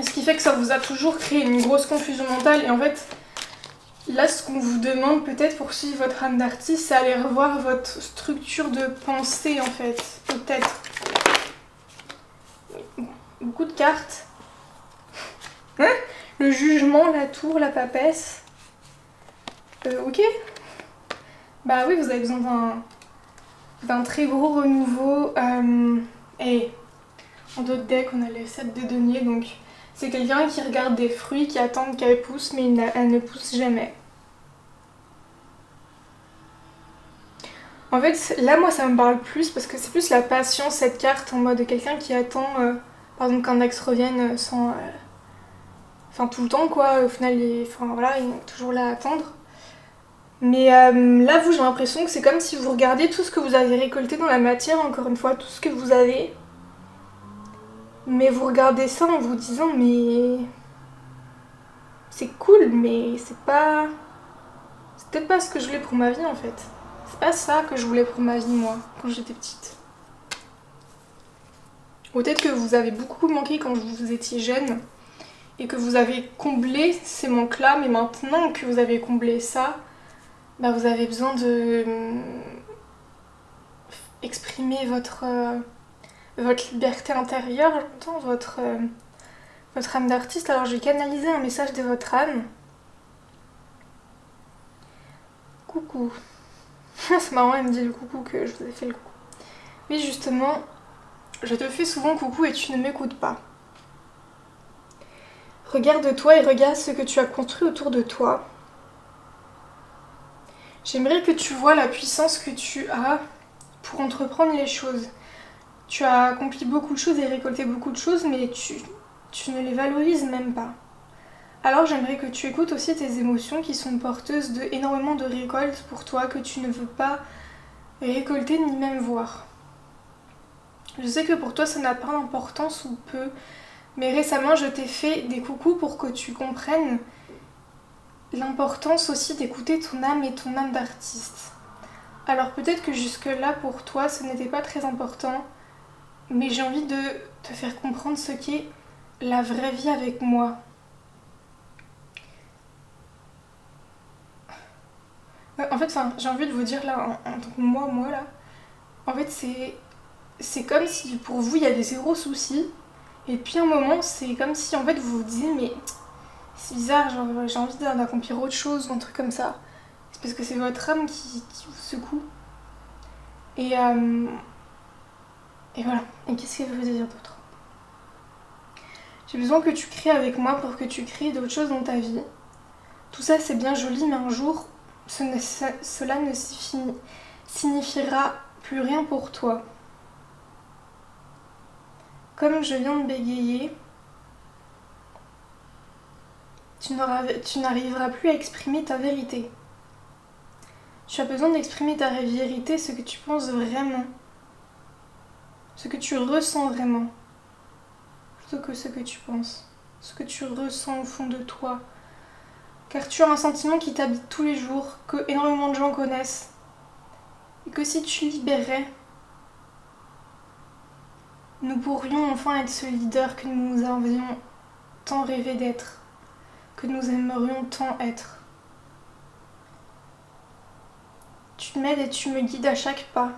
Ce qui fait que ça vous a toujours créé une grosse confusion mentale. Et en fait, là, ce qu'on vous demande peut-être pour suivre votre âme d'artiste, c'est aller revoir votre structure de pensée, en fait. Peut-être. Beaucoup de cartes. Hein? Le jugement, la tour, la papesse. Ok. Bah oui, vous avez besoin d'un très gros renouveau. Et en d'autres decks, on a les 7 de deniers, donc c'est quelqu'un qui regarde des fruits, qui attend qu'elles poussent, mais elles ne poussent jamais. En fait, là, moi, ça me parle plus, parce que c'est plus la patience, cette carte, en mode quelqu'un qui attend, par exemple, qu'un ex revienne sans... tout le temps, quoi. Au final, il est toujours là à attendre. Mais là, vous, j'ai l'impression que c'est comme si vous regardiez tout ce que vous avez récolté dans la matière, encore une fois, tout ce que vous avez. Mais vous regardez ça en vous disant, mais c'est cool, mais c'est pas... C'est peut-être pas ce que je voulais pour ma vie, en fait. C'est pas ça que je voulais pour ma vie, moi, quand j'étais petite. Peut-être que vous avez beaucoup manqué quand vous étiez jeune et que vous avez comblé ces manques-là, mais maintenant que vous avez comblé ça, bah vous avez besoin de exprimer votre liberté intérieure, j'entends, votre âme d'artiste. Alors je vais canaliser un message de votre âme. Coucou. C'est marrant, elle me dit le coucou que je vous ai fait le coucou. Oui, justement, je te fais souvent coucou et tu ne m'écoutes pas. Regarde-toi et regarde ce que tu as construit autour de toi. J'aimerais que tu vois la puissance que tu as pour entreprendre les choses. Tu as accompli beaucoup de choses et récolté beaucoup de choses, mais tu ne les valorises même pas. Alors j'aimerais que tu écoutes aussi tes émotions qui sont porteuses de énormément de récoltes pour toi que tu ne veux pas récolter ni même voir. Je sais que pour toi ça n'a pas d'importance ou peu, mais récemment je t'ai fait des coucous pour que tu comprennes l'importance aussi d'écouter ton âme et ton âme d'artiste. Alors peut-être que jusque-là pour toi ce n'était pas très important, mais j'ai envie de te faire comprendre ce qu'est la vraie vie avec moi. En fait, j'ai envie de vous dire là, en tant que moi là, en fait c'est comme si pour vous il y avait zéro souci, et puis un moment c'est comme si en fait vous vous disiez mais c'est bizarre, genre, j'ai envie d'accomplir autre chose ou un truc comme ça. C'est parce que c'est votre âme qui vous secoue. Et voilà. Et qu'est-ce que je veux dire d'autre? J'ai besoin que tu crées avec moi pour que tu crées d'autres choses dans ta vie. Tout ça c'est bien joli, mais un jour cela ne signifiera plus rien pour toi. Comme je viens de bégayer, tu n'arriveras plus à exprimer ta vérité. Tu as besoin d'exprimer ta vérité, ce que tu penses vraiment, ce que tu ressens vraiment, plutôt que ce que tu penses, ce que tu ressens au fond de toi. Car tu as un sentiment qui t'habite tous les jours, que énormément de gens connaissent, et que si tu libérais, nous pourrions enfin être ce leader que nous avions tant rêvé d'être, que nous aimerions tant être. Tu m'aides et tu me guides à chaque pas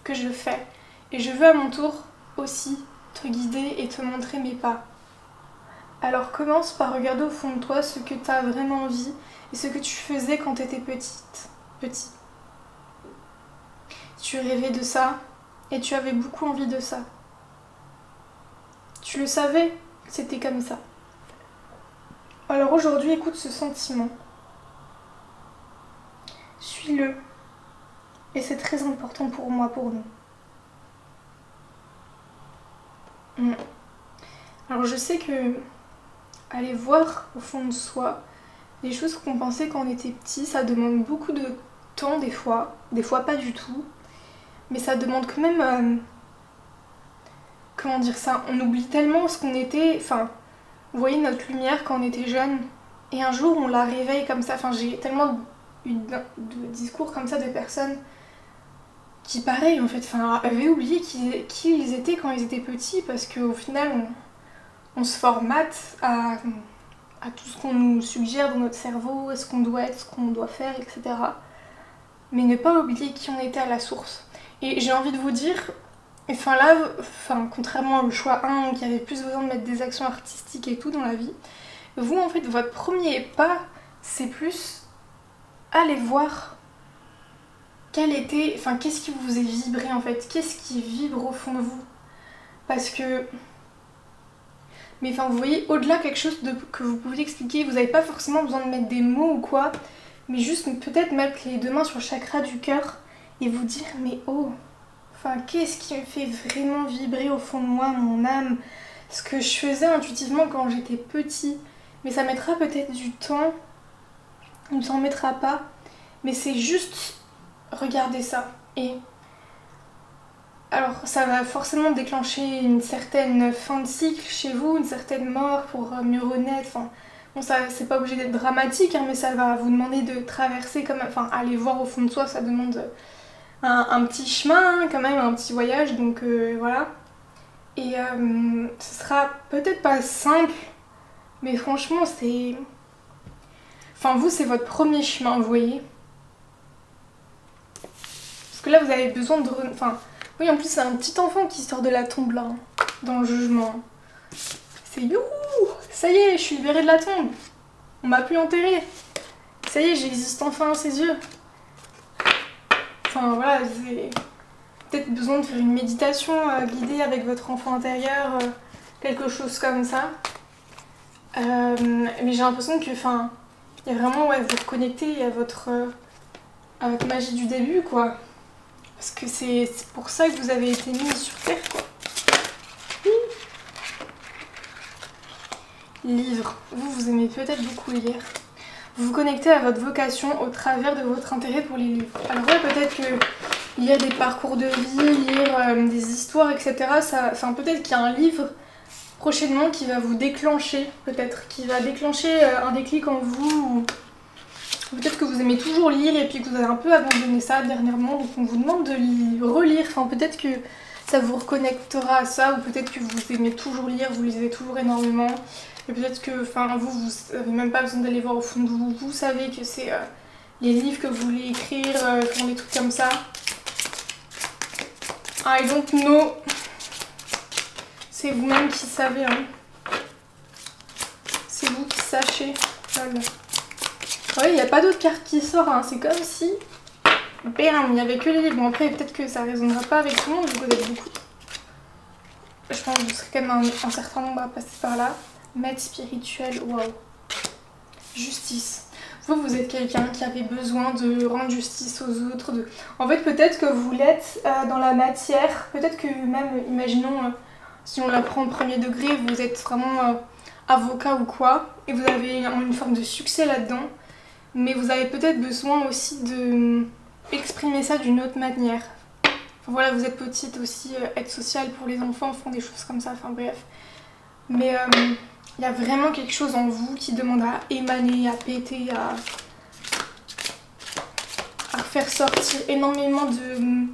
que je fais, et je veux à mon tour aussi te guider et te montrer mes pas. Alors commence par regarder au fond de toi ce que tu as vraiment envie et ce que tu faisais quand tu étais petit. Tu rêvais de ça et tu avais beaucoup envie de ça. Tu le savais, c'était comme ça. Alors aujourd'hui, écoute ce sentiment. Suis-le. Et c'est très important pour moi, pour nous. Alors je sais que aller voir au fond de soi les choses qu'on pensait quand on était petit, ça demande beaucoup de temps des fois pas du tout, mais ça demande quand même, comment dire ça, on oublie tellement ce qu'on était, enfin, vous voyez notre lumière quand on était jeune, et un jour on la réveille comme ça, enfin j'ai tellement eu de discours comme ça de personnes qui pareil en fait, enfin, avaient oublié qui ils étaient quand ils étaient petits, parce qu'au final on se formate à tout ce qu'on nous suggère dans notre cerveau, à ce qu'on doit être, ce qu'on doit faire, etc. Mais ne pas oublier qui on était à la source. Et j'ai envie de vous dire, enfin là, contrairement au choix 1 qui avait plus besoin de mettre des actions artistiques et tout dans la vie, vous en fait votre premier pas, c'est plus aller voir qu'est-ce qui vous est vibré en fait, qu'est-ce qui vibre au fond de vous. Parce que mais enfin, vous voyez, au-delà quelque chose que vous pouvez expliquer, vous n'avez pas forcément besoin de mettre des mots ou quoi, mais juste peut-être mettre les deux mains sur le chakra du cœur et vous dire, mais oh, enfin, qu'est-ce qui me fait vraiment vibrer au fond de moi, mon âme, ce que je faisais intuitivement quand j'étais petit, mais ça mettra peut-être du temps, ou ça en mettra pas, mais c'est juste regarder ça. Et alors ça va forcément déclencher une certaine fin de cycle chez vous, une certaine mort pour mieux renaître. Enfin, bon, ça c'est pas obligé d'être dramatique, hein, mais ça va vous demander de traverser comme, enfin, aller voir au fond de soi, ça demande un petit chemin, hein, quand même, un petit voyage, donc voilà. Et ce sera peut-être pas simple, mais franchement c'est... Enfin vous c'est votre premier chemin, vous voyez. Parce que là vous avez besoin de... Enfin, oui en plus c'est un petit enfant qui sort de la tombe là, hein, dans le jugement. C'est youhou, ça y est, je suis libérée de la tombe. On m'a plus enterrée. Ça y est, j'existe enfin à ses yeux. Enfin voilà, c'est... Peut-être besoin de faire une méditation guidée avec votre enfant intérieur, quelque chose comme ça. Mais j'ai l'impression que, enfin, il y a vraiment, ouais, vous reconnecter à votre magie du début, quoi. Parce que c'est pour ça que vous avez été mis sur Terre, quoi. Livre. Vous aimez peut-être beaucoup lire. Vous vous connectez à votre vocation au travers de votre intérêt pour les livres. Alors ouais, peut-être que lire des parcours de vie, lire des histoires, etc. Enfin, peut-être qu'il y a un livre prochainement qui va vous déclencher, peut-être, qui va déclencher un déclic en vous. Ou peut-être que vous aimez toujours lire et puis que vous avez un peu abandonné ça dernièrement, donc on vous demande de relire. Enfin, peut-être que ça vous reconnectera à ça, ou peut-être que vous aimez toujours lire, vous lisez toujours énormément. Et peut-être que, enfin, vous n'avez même pas besoin d'aller voir au fond de vous. Vous savez que c'est les livres que vous voulez écrire, font des trucs comme ça. I don't know. C'est vous-même qui savez, hein. C'est vous qui sachez. Voilà. Ouais, il n'y a pas d'autre carte qui sort, hein. C'est comme si... Bam, il n'y avait que les livres. Bon, après, peut-être que ça ne résonnera pas avec tout le monde, vous connaissez beaucoup. Je pense que vous serez quand même un certain nombre à passer par là. Maître spirituel, waouh. Justice. Vous êtes quelqu'un qui avait besoin de rendre justice aux autres. En fait, peut-être que vous l'êtes dans la matière. Peut-être que même, imaginons, si on la prend au premier degré, vous êtes vraiment avocat ou quoi. Et vous avez une forme de succès là-dedans. Mais vous avez peut-être besoin aussi de exprimer ça d'une autre manière. Enfin, voilà, vous êtes petite aussi, aide sociale pour les enfants, font des choses comme ça, enfin bref. Mais il y a vraiment quelque chose en vous qui demande à émaner, à péter, à faire sortir énormément de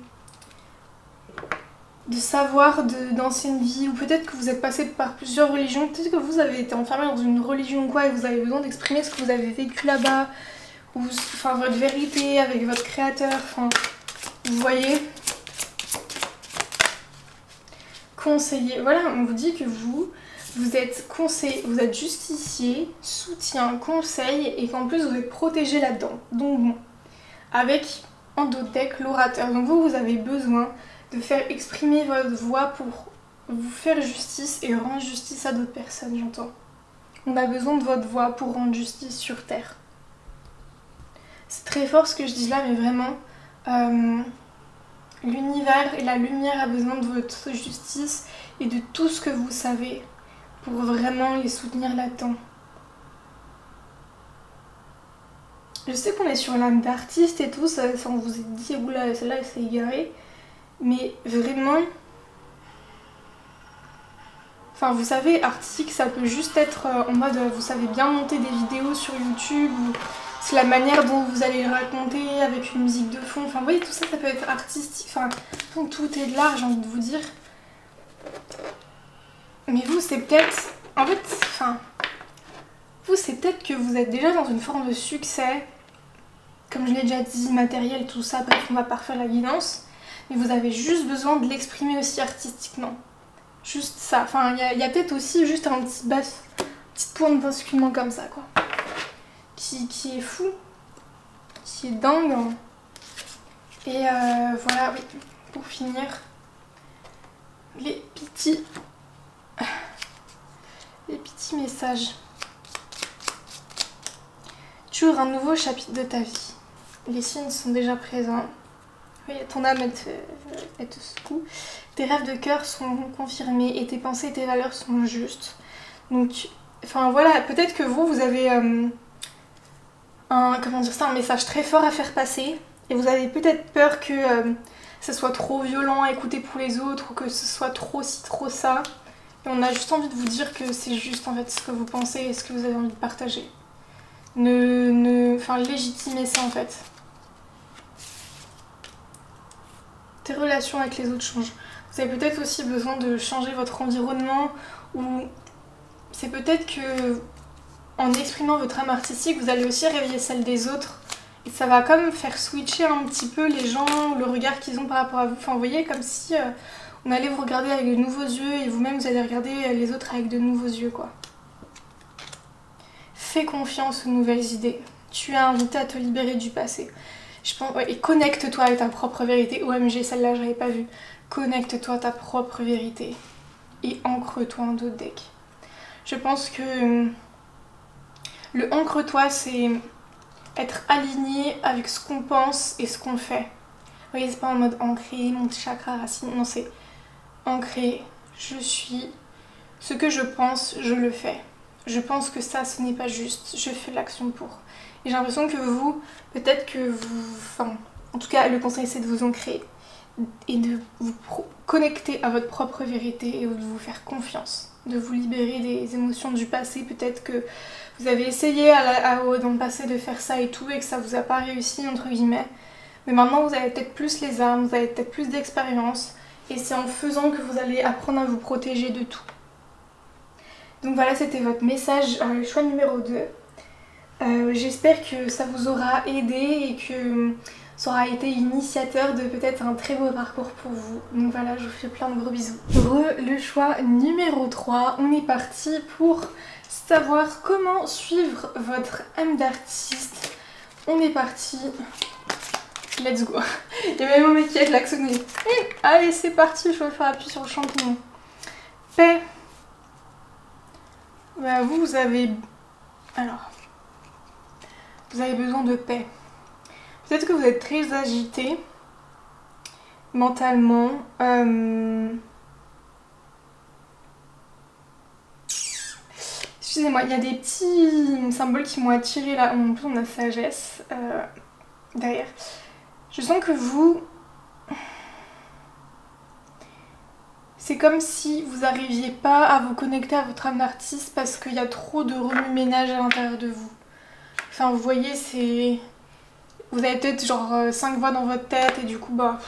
savoir d'anciennes vies, ou peut-être que vous êtes passé par plusieurs religions, peut-être que vous avez été enfermé dans une religion ou quoi, et vous avez besoin d'exprimer ce que vous avez vécu là-bas, ou enfin votre vérité avec votre créateur, enfin vous voyez. Conseiller, voilà, on vous dit que vous êtes conseiller, vous êtes justicier, soutien, conseil, et qu'en plus vous êtes protégé là-dedans. Donc bon, avec en d'autres decks l'orateur. Donc vous avez besoin de faire exprimer votre voix pour vous faire justice et rendre justice à d'autres personnes, j'entends. On a besoin de votre voix pour rendre justice sur Terre. C'est très fort ce que je dis là, mais vraiment, l'univers et la lumière a besoin de votre justice et de tout ce que vous savez pour vraiment les soutenir là-dedans. Je sais qu'on est sur l'âme d'artiste et tout, ça on vous a dit, oula, celle-là elle s'est égarée, mais vraiment... Enfin, vous savez, artistique, ça peut juste être en mode, vous savez bien monter des vidéos sur YouTube, ou c'est la manière dont vous allez le raconter avec une musique de fond. Enfin, vous voyez, tout ça, ça peut être artistique. Enfin, tout est de l'art, j'ai envie de vous dire. Mais vous, c'est peut-être... En fait, enfin... Vous, c'est peut-être que vous êtes déjà dans une forme de succès. Comme je l'ai déjà dit, matériel, tout ça, bref, on va pas refaire la guidance. Mais vous avez juste besoin de l'exprimer aussi artistiquement. Juste ça. Enfin, il y a peut-être aussi juste un petit petite point de basculement comme ça, quoi. Qui est fou. Qui est dingue. Et voilà, oui. Pour finir, les petits messages. Toujours un nouveau chapitre de ta vie. Les signes sont déjà présents. Oui, ton âme, elle te secoue. Tes rêves de cœur sont confirmés et tes pensées et tes valeurs sont justes. Donc, enfin voilà, peut-être que vous avez comment dire ça, un message très fort à faire passer. Et vous avez peut-être peur que ça soit trop violent à écouter pour les autres ou que ce soit trop ci, trop ça. Et on a juste envie de vous dire que c'est juste en fait ce que vous pensez et ce que vous avez envie de partager. Enfin, légitimez ça en fait. Tes relations avec les autres changent. Vous avez peut-être aussi besoin de changer votre environnement ou c'est peut-être que en exprimant votre âme artistique, vous allez aussi réveiller celle des autres. Et ça va comme faire switcher un petit peu les gens, le regard qu'ils ont par rapport à vous. Enfin, vous voyez, comme si on allait vous regarder avec de nouveaux yeux et vous-même vous allez regarder les autres avec de nouveaux yeux, quoi. Fais confiance aux nouvelles idées. Tu es invité à te libérer du passé. Je pense, ouais, et connecte-toi avec ta propre vérité. OMG, celle-là, je l'avais pas vue. Connecte-toi à ta propre vérité. Et ancre-toi en d'autres decks. Je pense que le ancre-toi, c'est être aligné avec ce qu'on pense et ce qu'on fait. Vous voyez, c'est pas en mode ancré, mon chakra racine. Non, c'est ancré. Je suis ce que je pense, je le fais. Je pense que ça, ce n'est pas juste. Je fais l'action pour. Et j'ai l'impression que vous, peut-être que vous... Enfin, en tout cas, le conseil, c'est de vous ancrer et de vous connecter à votre propre vérité et de vous faire confiance. De vous libérer des émotions du passé. Peut-être que vous avez essayé dans le passé de faire ça et tout et que ça vous a pas réussi, entre guillemets. Mais maintenant, vous avez peut-être plus les armes, vous avez peut-être plus d'expérience. Et c'est en faisant que vous allez apprendre à vous protéger de tout. Donc voilà, c'était votre message, le choix numéro 2. J'espère que ça vous aura aidé et que ça aura été initiateur de peut-être un très beau parcours pour vous. Donc voilà, je vous fais plein de gros bisous. Le choix numéro 3, on est parti pour savoir comment suivre votre âme d'artiste. On est parti. Let's go. Il y a même mon mec qui a klaxonné. Allez, c'est parti, je vais faire appui sur le champignon. Paix. Bah, vous avez... Alors... Vous avez besoin de paix. Peut-être que vous êtes très agité mentalement. Excusez-moi, il y a des petits symboles qui m'ont attiré là. En plus, on a sagesse derrière. Je sens que vous... C'est comme si vous n'arriviez pas à vous connecter à votre âme d'artiste parce qu'il y a trop de remue-ménage à l'intérieur de vous. Enfin, vous voyez, c'est... Vous avez peut-être genre 5 voix dans votre tête et du coup, bah...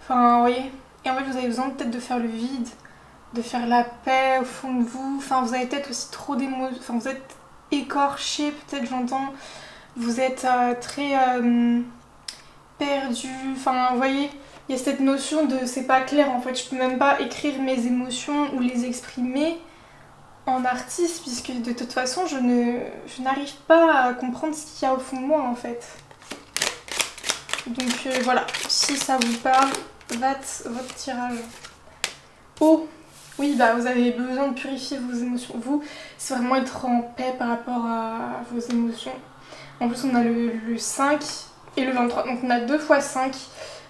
Enfin, vous voyez. Et en fait, vous avez besoin peut-être de faire le vide, de faire la paix au fond de vous. Enfin, vous avez peut-être aussi trop d'émotions. Enfin, vous êtes écorché, peut-être, j'entends. Vous êtes très perdu. Enfin, vous voyez, il y a cette notion de c'est pas clair en fait. Je peux même pas écrire mes émotions ou les exprimer en artiste puisque de toute façon je n'arrive pas à comprendre ce qu'il y a au fond de moi en fait. Donc voilà, si ça vous parle, votre tirage. Oh, oui, bah vous avez besoin de purifier vos émotions. Vous, c'est vraiment être en paix par rapport à vos émotions. En plus on a le 5 et le 23, donc on a 2 x 5.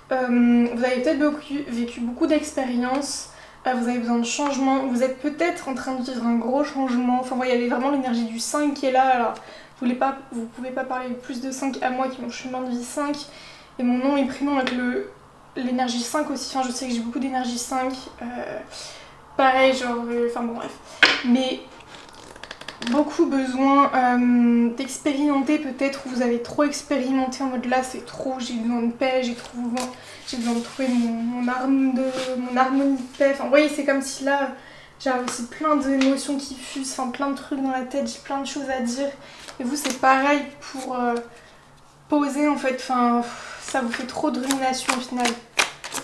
Vous avez peut-être vécu beaucoup d'expériences. Vous avez besoin de changement, vous êtes peut-être en train de vivre un gros changement. Enfin, il y avait vraiment l'énergie du 5 qui est là. Alors, vous pouvez pas parler plus de 5 à moi qui est mon chemin de vie 5. Et mon nom et prénom avec l'énergie 5 aussi. Enfin, je sais que j'ai beaucoup d'énergie 5. Pareil, genre... Enfin, bon, bref. Mais beaucoup besoin d'expérimenter peut-être où vous avez trop expérimenté en mode là, c'est trop, j'ai besoin de paix, j'ai besoin de trouver mon harmonie de paix. Enfin, vous voyez, c'est comme si là, j'avais aussi plein d'émotions qui fusent, enfin plein de trucs dans la tête, j'ai plein de choses à dire. Et vous, c'est pareil pour poser en fait, enfin, ça vous fait trop de rumination au final.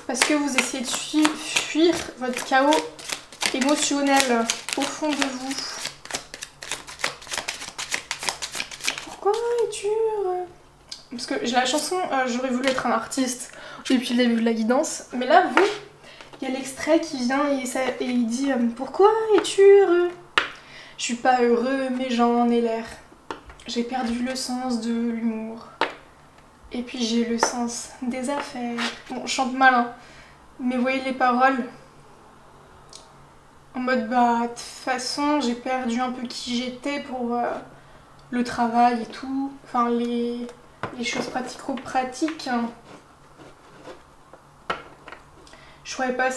Parce que vous essayez de fuir votre chaos émotionnel au fond de vous. Pourquoi es-tu heureux? Parce que j'ai la chanson J'aurais voulu être un artiste depuis le début de la guidance. Mais là, vous, il y a l'extrait qui vient et il dit pourquoi es-tu heureux? Je suis pas heureux, mais j'en ai l'air. J'ai perdu le sens de l'humour. Et puis j'ai le sens des affaires. Bon, je chante mal, hein. Mais vous voyez les paroles? En mode, bah, de toute façon, j'ai perdu un peu qui j'étais pour le travail et tout, enfin les choses pratico-pratiques. Je sais pas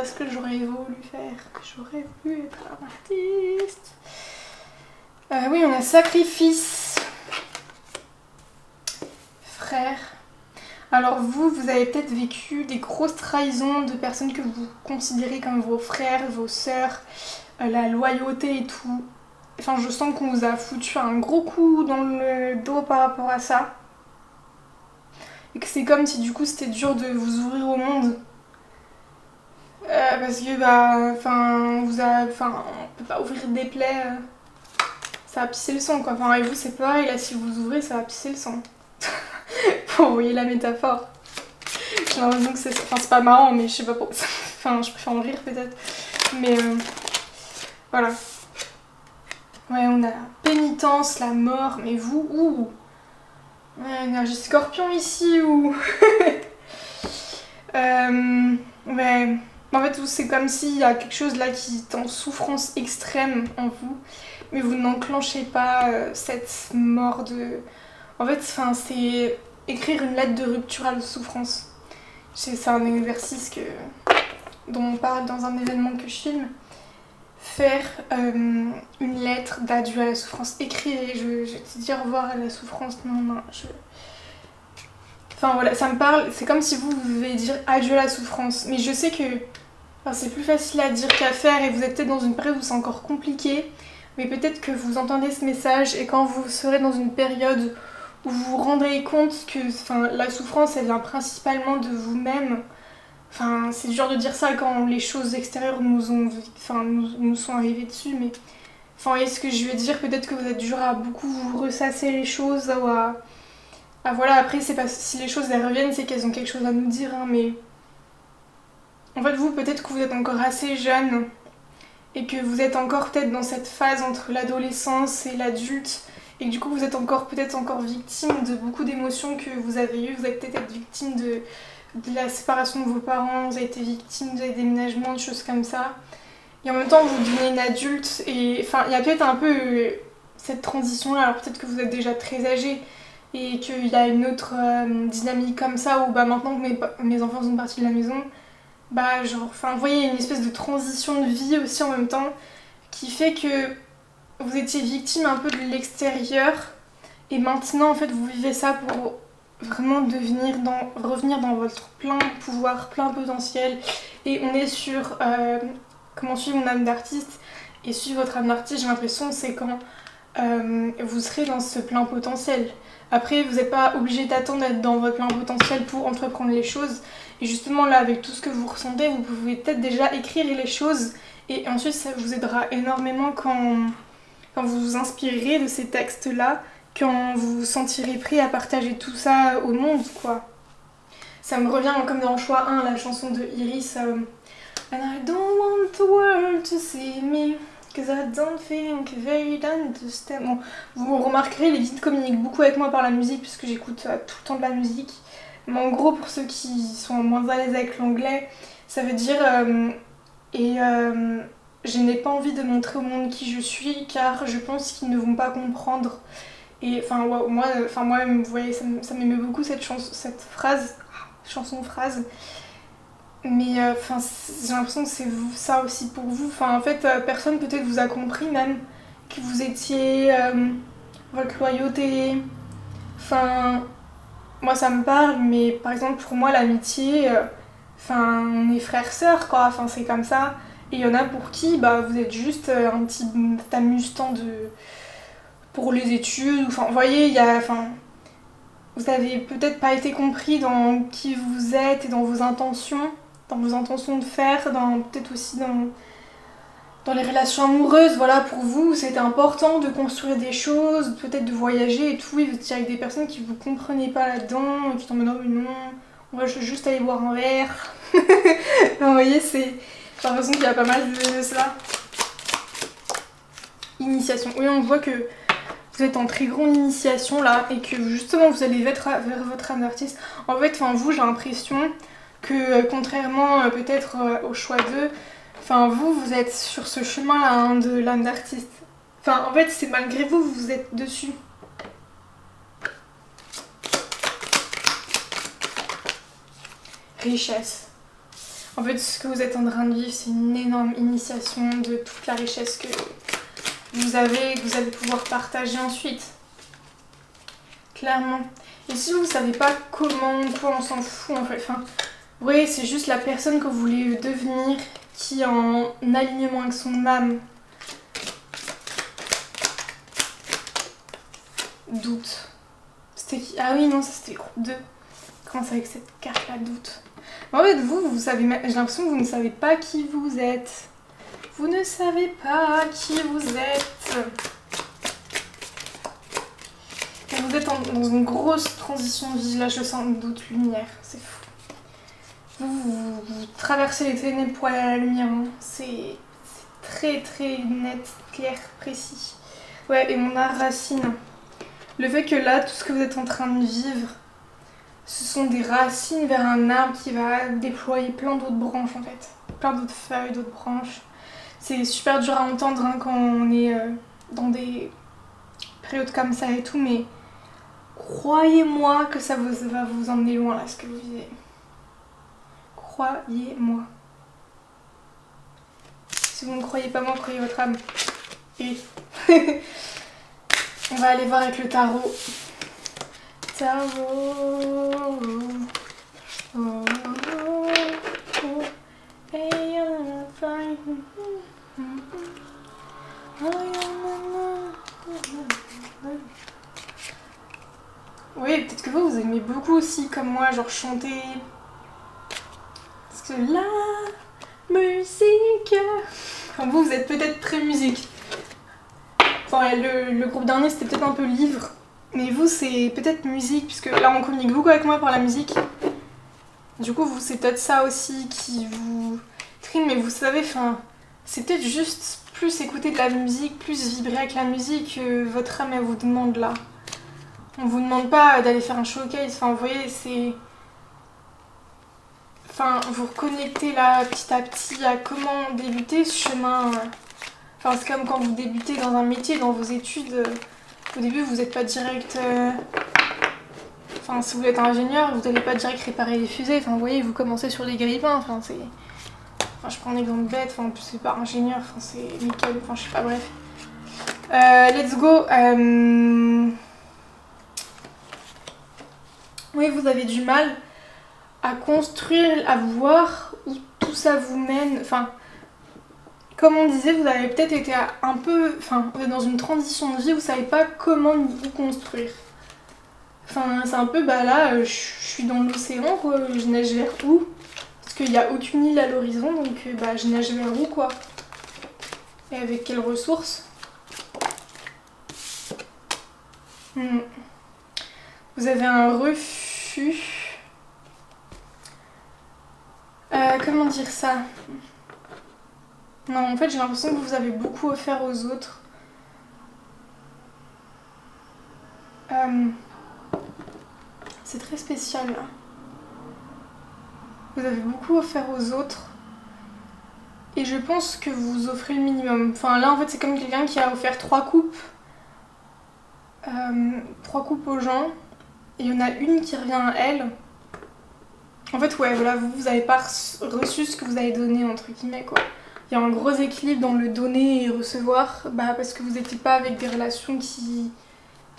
ce que j'aurais voulu faire. J'aurais voulu être un artiste. Oui, on a sacrifice. Frère. Alors vous avez peut-être vécu des grosses trahisons de personnes que vous considérez comme vos frères, vos sœurs, la loyauté et tout. Enfin, je sens qu'on vous a foutu un gros coup dans le dos par rapport à ça. Et que c'est comme si du coup c'était dur de vous ouvrir au monde. Parce que on peut pas ouvrir des plaies, ça va pisser le sang quoi. Enfin et vous c'est pareil, là si vous ouvrez ça va pisser le sang. Vous voyez la métaphore. J'ai l'impression que c'est pas marrant mais je sais pas pourquoi. Enfin je préfère en rire peut-être. Mais voilà. Ouais on a la pénitence, la mort, mais vous, ouh. Ouais, énergie scorpion ici ou. Ouais. En fait, c'est comme s'il y a quelque chose là qui est en souffrance extrême en vous, mais vous n'enclenchez pas cette mort de... En fait, c'est écrire une lettre de rupture à la souffrance. C'est un exercice dont on parle dans un événement que je filme. Faire une lettre d'adieu à la souffrance. Écrivez, je vais te dire au revoir à la souffrance. Non, Enfin voilà, ça me parle, c'est comme si vous devez dire adieu à la souffrance. Mais je sais que c'est plus facile à dire qu'à faire et vous êtes peut-être dans une période où c'est encore compliqué. Mais peut-être que vous entendez ce message et quand vous serez dans une période où vous vous rendrez compte que la souffrance elle vient principalement de vous-même. Enfin, c'est dur de dire ça quand les choses extérieures nous sont arrivées dessus, mais... Enfin, voyez ce que je veux dire, peut-être que vous êtes dur à beaucoup vous ressasser les choses, voilà, après, c'est pas si les choses elles reviennent, c'est qu'elles ont quelque chose à nous dire, hein, mais... En fait, vous, peut-être que vous êtes encore assez jeune et que vous êtes encore peut-être dans cette phase entre l'adolescence et l'adulte et que du coup, vous êtes peut-être encore victime de beaucoup d'émotions que vous avez eues. Vous avez peut-être été victime de la séparation de vos parents, vous avez été victime des déménagements, de choses comme ça. Et en même temps, vous devenez une adulte et... Enfin, il y a peut-être un peu cette transition-là, alors peut-être que vous êtes déjà très âgé et qu'il y a une autre dynamique comme ça où maintenant que mes enfants sont partis de la maison, vous voyez, une espèce de transition de vie aussi en même temps qui fait que vous étiez victime un peu de l'extérieur et maintenant en fait vous vivez ça pour vraiment revenir dans votre plein pouvoir, plein potentiel et on est sur comment suivre mon âme d'artiste et suivre votre âme d'artiste, j'ai l'impression c'est quand vous serez dans ce plein potentiel. Après, vous n'êtes pas obligé d'attendre d'être dans votre plein potentiel pour entreprendre les choses. Et justement, là, avec tout ce que vous ressentez, vous pouvez peut-être déjà écrire les choses. Et ensuite, ça vous aidera énormément quand vous vous inspirerez de ces textes-là, quand vous vous sentirez prêt à partager tout ça au monde, quoi. Ça me revient comme dans le choix 1, la chanson de Iris. And I don't want the world to see me. Cause I don't think they'd understand. Bon, vous remarquerez, les guides communiquent beaucoup avec moi par la musique puisque j'écoute tout le temps de la musique. Mais en gros, pour ceux qui sont moins à l'aise avec l'anglais, ça veut dire je n'ai pas envie de montrer au monde qui je suis car je pense qu'ils ne vont pas comprendre. Et moi, vous voyez, ça m'émeut beaucoup cette chanson-phrase. Mais j'ai l'impression que c'est ça aussi pour vous. En fait, personne peut-être vous a compris même que vous étiez votre loyauté. Moi ça me parle, mais par exemple pour moi l'amitié, on est frères-sœurs quoi. C'est comme ça. Et il y en a pour qui vous êtes juste un petit amuse-temps pour les études. Vous voyez, vous avez peut-être pas été compris dans qui vous êtes et dans vos intentions de faire, peut-être aussi dans les relations amoureuses. Voilà, pour vous, c'était important de construire des choses, peut-être de voyager et tout, et vous étiez avec des personnes qui vous comprenaient pas là-dedans, et qui t'emmènent non, moi je veux juste aller boire un verre. Vous voyez, j'ai l'impression qu'il y a pas mal de cela. Initiation. Oui, on voit que vous êtes en très grande initiation là, et que justement vous allez vers votre âme d'artiste. En fait, vous, j'ai l'impression que contrairement peut-être au choix 2, vous êtes sur ce chemin là de l'âme d'artiste. Enfin, en fait, c'est malgré vous, vous êtes dessus. Richesse. En fait, ce que vous êtes en train de vivre, c'est une énorme initiation de toute la richesse que vous avez et que vous allez pouvoir partager ensuite. Clairement. Et si vous ne savez pas comment ou quoi, on s'en fout en fait. Enfin, oui, c'est juste la personne que vous voulez devenir qui est en alignement avec son âme. Doute. C'était qui? Ah oui, non, ça c'était groupe 2. Comment ça avec cette carte-là, doute? En fait, vous savez, j'ai l'impression que vous ne savez pas qui vous êtes. Vous ne savez pas qui vous êtes. Vous êtes dans une grosse transition de vie. Là, je sens doute, lumière. C'est fou. Vous traversez les ténèbres pour aller à la lumière. Hein. C'est très très net, clair, précis. Ouais, et mon art racine. Le fait que là, tout ce que vous êtes en train de vivre, ce sont des racines vers un arbre qui va déployer plein d'autres branches en fait. Plein d'autres feuilles, d'autres branches. C'est super dur à entendre hein, quand on est dans des périodes comme ça et tout, mais croyez-moi que ça va vous emmener loin là, ce que vous vivez. Croyez-moi. Si vous ne croyez pas moi, croyez votre âme. Et on va aller voir avec le tarot. Tarot. Oh, oh, hey, oui, peut-être que vous aimez beaucoup aussi, comme moi, genre chanter. Parce que la musique... Enfin, vous êtes peut-être très musique. Enfin, le groupe dernier, c'était peut-être un peu livre. Mais vous, c'est peut-être musique, puisque là, on communique beaucoup avec moi par la musique. Du coup, vous, c'est peut-être ça aussi qui vous trine, mais vous savez, enfin, c'est peut-être juste plus écouter de la musique, plus vibrer avec la musique que votre âme, elle vous demande là. On vous demande pas d'aller faire un showcase, enfin, vous voyez, c'est... Enfin, vous reconnectez là, petit à petit, à comment débuter ce chemin. Enfin, c'est comme quand vous débutez dans un métier, dans vos études. Au début, vous n'êtes pas direct... Enfin, si vous êtes ingénieur, vous n'allez pas direct réparer les fusées. Enfin, vous voyez, vous commencez sur les grippins. Enfin, c'est... Enfin, je prends un exemple bête. Enfin, en plus, c'est pas ingénieur. Enfin, c'est nickel. Enfin, je sais pas, bref. Let's go. Oui, vous avez du mal à construire, à voir où tout ça vous mène. Enfin, comme on disait, vous avez peut-être été un peu... Enfin, vous êtes dans une transition de vie, vous savez pas comment vous construire. Enfin, c'est un peu, bah là, je suis dans l'océan, quoi, je nage vers où? Parce qu'il n'y a aucune île à l'horizon, donc bah je nage vers où, quoi? Et avec quelles ressources? Vous avez un refus. Comment dire ça? Non, en fait, j'ai l'impression que vous avez beaucoup offert aux autres. C'est très spécial là. Vous avez beaucoup offert aux autres. Et je pense que vous offrez le minimum. Enfin là en fait c'est comme quelqu'un qui a offert 3 coupes. 3 coupes aux gens. Et il y en a une qui revient à elle. En fait ouais voilà, vous n'avez pas reçu ce que vous avez donné entre guillemets quoi. Il y a un gros équilibre dans le donner et recevoir. Bah parce que vous n'étiez pas avec des relations qui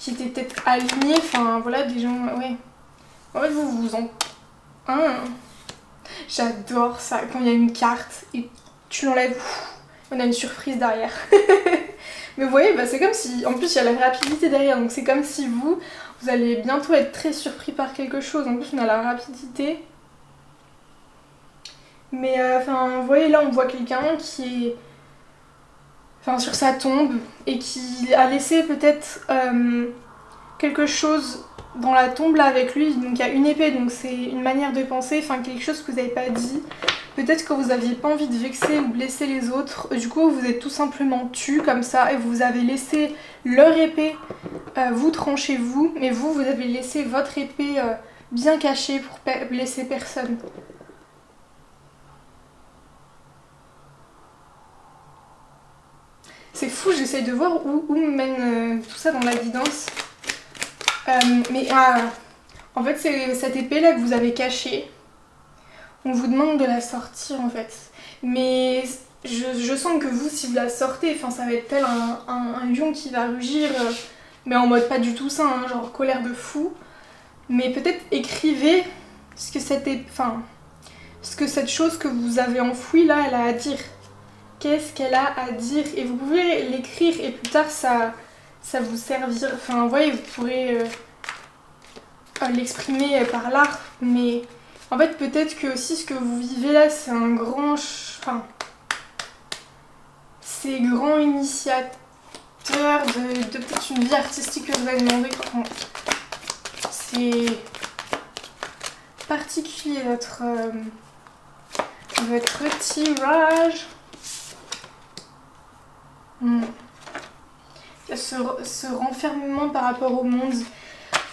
étaient peut-être alignées. Enfin voilà des gens... Ouais. En fait vous vous en... J'adore ça quand il y a une carte et tu l'enlèves, on a une surprise derrière. Mais vous voyez, bah c'est comme si, en plus il y a la rapidité derrière, donc c'est comme si vous allez bientôt être très surpris par quelque chose. En plus on a la rapidité. Mais enfin, vous voyez là on voit quelqu'un qui est sur sa tombe et qui a laissé peut-être quelque chose dans la tombe là avec lui, donc il y a une épée, donc c'est une manière de penser, enfin quelque chose que vous n'avez pas dit. Peut-être que vous n'aviez pas envie de vexer ou blesser les autres, du coup vous êtes tout simplement tu comme ça et vous avez laissé leur épée vous trancher vous, mais vous avez laissé votre épée bien cachée pour blesser personne. C'est fou, j'essaye de voir où me mène tout ça dans la guidance. En fait, c'est cette épée là que vous avez cachée. On vous demande de la sortir en fait. Mais je sens que vous, si vous la sortez, ça va être tel un lion qui va rugir, mais en mode pas du tout ça, hein, genre colère de fou. Mais peut-être écrivez ce que cette chose que vous avez enfouie là, elle a à dire. Qu'est-ce qu'elle a à dire? Et vous pouvez l'écrire et plus tard ça vous servira. Enfin, vous voyez, vous pourrez l'exprimer par l'art, mais en fait, peut-être que aussi ce que vous vivez là, c'est un grand. C'est grand initiateur de peut-être une vie artistique que vous avez demandé. C'est particulier votre tirage. Il y a ce renfermement par rapport au monde.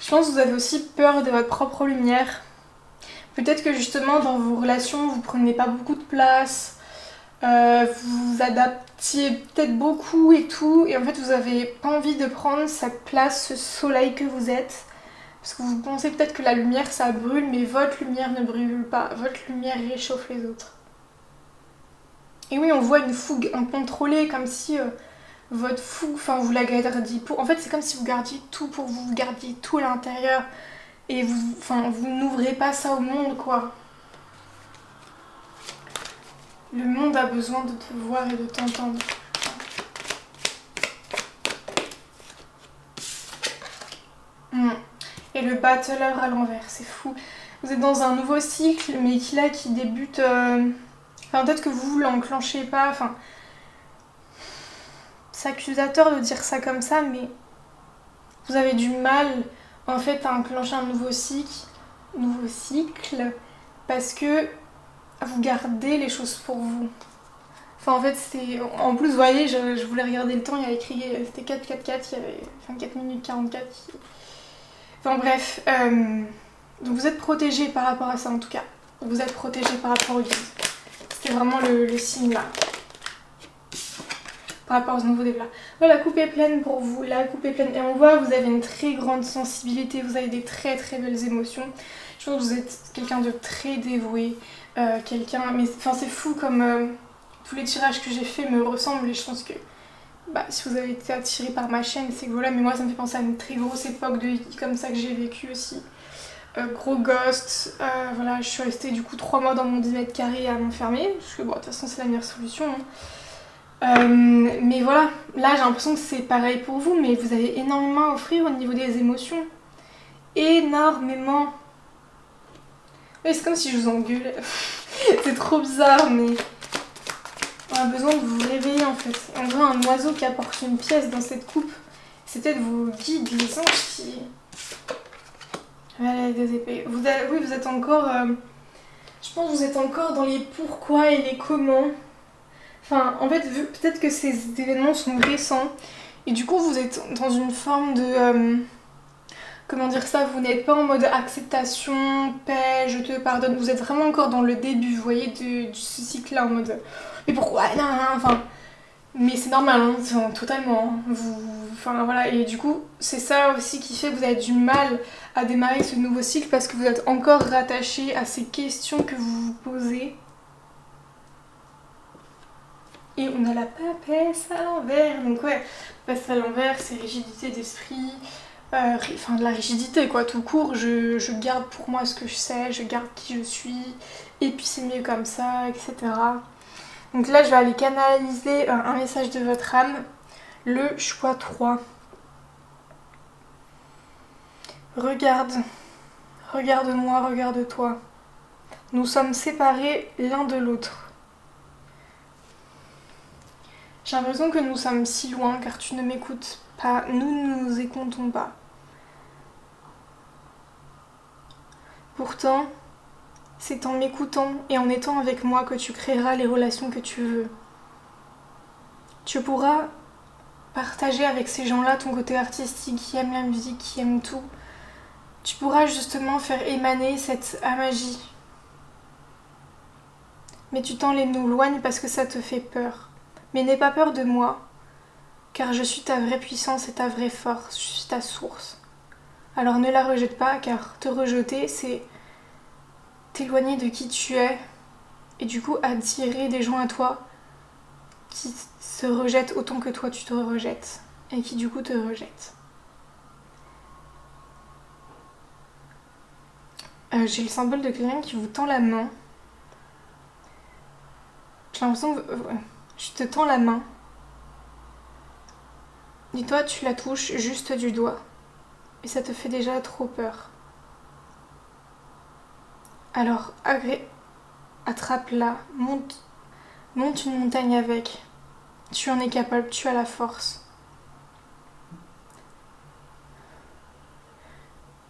Je pense que vous avez aussi peur de votre propre lumière. Peut-être que justement dans vos relations vous prenez pas beaucoup de place, vous vous adaptiez peut-être beaucoup et tout, et en fait vous avez pas envie de prendre cette place, ce soleil que vous êtes, parce que vous pensez peut-être que la lumière ça brûle, mais votre lumière ne brûle pas, votre lumière réchauffe les autres. Et oui, on voit une fougue incontrôlée, comme si votre fougue, vous la gardiez pour... En fait c'est comme si vous gardiez tout pour vous, vous gardiez tout à l'intérieur. Et vous n'ouvrez pas ça au monde, quoi. Le monde a besoin de te voir et de t'entendre. Et le battleur à l'envers, c'est fou. Vous êtes dans un nouveau cycle, mais qui débute... peut-être que vous l'enclenchez pas, c'est accusateur de dire ça comme ça, mais vous avez du mal... en fait à enclencher un nouveau cycle parce que vous gardez les choses pour vous. En fait c'est... En plus vous voyez, je voulais regarder le temps, il y a écrit, c'était 4-4-4, il y avait 4 minutes 44. Bref, donc vous êtes protégé par rapport à ça en tout cas. Vous êtes protégé par rapport au guide. C'était vraiment le signe là. Par rapport aux nouveaux débats. Voilà, la coupe est pleine pour vous, la coupe est pleine. Et on voit, vous avez une très grande sensibilité, vous avez des très très belles émotions. Je pense que vous êtes quelqu'un de très dévoué, mais c'est fou comme tous les tirages que j'ai fait me ressemblent, et je pense que si vous avez été attiré par ma chaîne, c'est que voilà, mais moi ça me fait penser à une très grosse époque de vie comme ça que j'ai vécu aussi. Gros ghost, voilà, je suis restée du coup 3 mois dans mon 10 mètres carrés à m'enfermer, parce que de toute façon c'est la meilleure solution, hein. Mais voilà, là j'ai l'impression que c'est pareil pour vous, mais vous avez énormément à offrir au niveau des émotions. Énormément. Oui, c'est comme si je vous engueulais. C'est trop bizarre, mais on a besoin de vous réveiller en fait. On voit un oiseau qui apporte une pièce dans cette coupe. C'est peut-être vos guides, les anges qui... Voilà, les deux épées. Oui, vous êtes encore... Je pense que vous êtes encore dans les pourquoi et les comment. En fait, peut-être que ces événements sont récents et du coup vous êtes dans une forme de... comment dire ça, vous n'êtes pas en mode acceptation, paix, je te pardonne. Vous êtes vraiment encore dans le début, vous voyez, de ce cycle-là, en mode... Mais pourquoi? Non, mais c'est normal, hein, totalement. Voilà, et du coup, c'est ça aussi qui fait que vous avez du mal à démarrer ce nouveau cycle parce que vous êtes encore rattaché à ces questions que vous vous posez. Et on a la papesse à l'envers, donc ouais, papesse à l'envers, c'est rigidité d'esprit, de la rigidité quoi, tout court, je garde pour moi ce que je sais, je garde qui je suis, et puis c'est mieux comme ça, etc. Donc là je vais aller canaliser un message de votre âme, le choix 3. Regarde-moi, regarde-toi. Nous sommes séparés l'un de l'autre. J'ai l'impression que nous sommes si loin car tu ne m'écoutes pas, nous ne nous écoutons pas. Pourtant, c'est en m'écoutant et en étant avec moi que tu créeras les relations que tu veux. Tu pourras partager avec ces gens-là ton côté artistique, qui aiment la musique, qui aiment tout. Tu pourras justement faire émaner cette magie. Mais tu t'en éloignes parce que ça te fait peur. Mais n'aie pas peur de moi. car je suis ta vraie puissance et ta vraie force, je suis ta source. Alors ne la rejette pas, car te rejeter, c'est t'éloigner de qui tu es, et du coup attirer des gens à toi qui se rejettent autant que toi tu te rejettes, et qui du coup te rejettent. J'ai le symbole de quelqu'un qui vous tend la main. J'ai l'impression que je te tends la main. Dis-toi, tu la touches juste du doigt. Et ça te fait déjà trop peur. Alors, attrape-la, monte une montagne avec. Tu en es capable, tu as la force.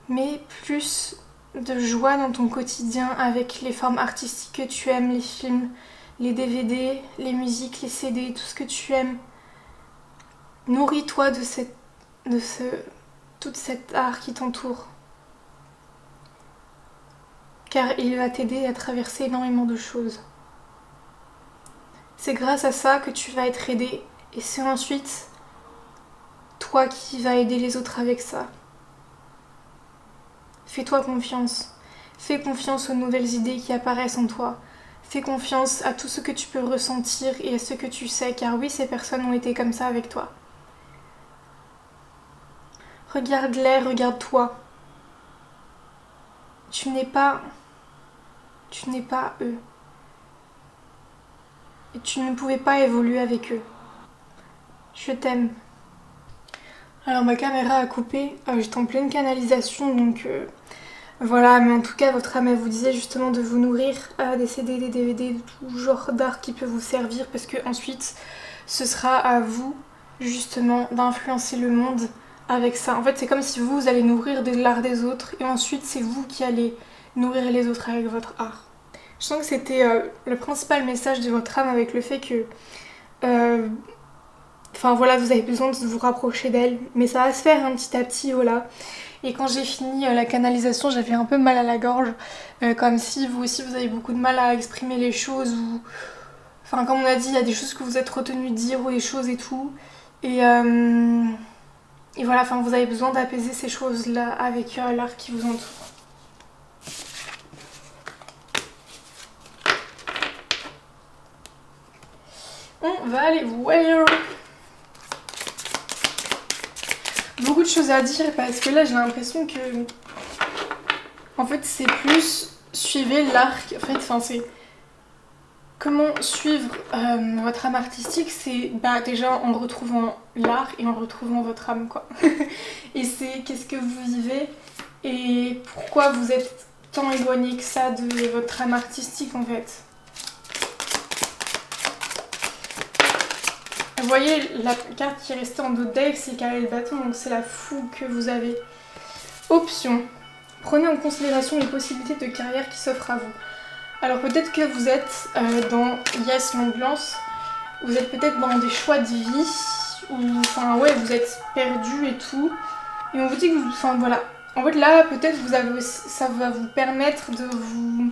Mets plus de joie dans ton quotidien avec les formes artistiques que tu aimes, les films, les DVD, les musiques, les CD, tout ce que tu aimes. Nourris-toi de tout cet art qui t'entoure. Car il va t'aider à traverser énormément de choses. C'est grâce à ça que tu vas être aidé, et c'est ensuite toi qui vas aider les autres avec ça. Fais-toi confiance. Fais confiance aux nouvelles idées qui apparaissent en toi. Fais confiance à tout ce que tu peux ressentir et à ce que tu sais, car oui, ces personnes ont été comme ça avec toi. Regarde-les, regarde-toi. Tu n'es pas eux. Et tu ne pouvais pas évoluer avec eux. Je t'aime. Alors ma caméra a coupé, j'étais en pleine canalisation, donc voilà, mais en tout cas votre âme elle vous disait justement de vous nourrir des CD, des DVD, de tout genre d'art qui peut vous servir, parce que ensuite ce sera à vous justement d'influencer le monde avec ça. En fait c'est comme si vous allez nourrir de l'art des autres, et ensuite c'est vous qui allez nourrir les autres avec votre art. Je sens que c'était le principal message de votre âme, avec le fait que enfin voilà, vous avez besoin de vous rapprocher d'elle, mais ça va se faire petit à petit, voilà. Et quand j'ai fini la canalisation, j'avais un peu mal à la gorge, comme si vous aussi vous avez beaucoup de mal à exprimer les choses, ou... Enfin comme on a dit, il y a des choses que vous êtes retenu de dire, ou des choses et tout. Et voilà, enfin vous avez besoin d'apaiser ces choses-là avec l'art qui vous entoure. On va aller voir. Beaucoup de choses à dire, parce que là j'ai l'impression que en fait c'est plus suivez l'arc, en fait enfin c'est comment suivre votre âme artistique, c'est déjà en retrouvant l'art et en retrouvant votre âme quoi. Et c'est qu'est-ce que vous vivez et pourquoi vous êtes tant éloigné que ça de votre âme artistique en fait. Vous voyez, la carte qui est restée en dos de deck, c'est le carré de bâton, donc c'est la fougue que vous avez. Option. Prenez en considération les possibilités de carrière qui s'offrent à vous. Alors peut-être que vous êtes dans Yes l'ambiance, vous êtes peut-être dans des choix de vie, ou enfin ouais, vous êtes perdu et tout. Et on vous dit que vous... Enfin voilà. En fait là, peut-être vous avez aussi, ça va vous permettre de vous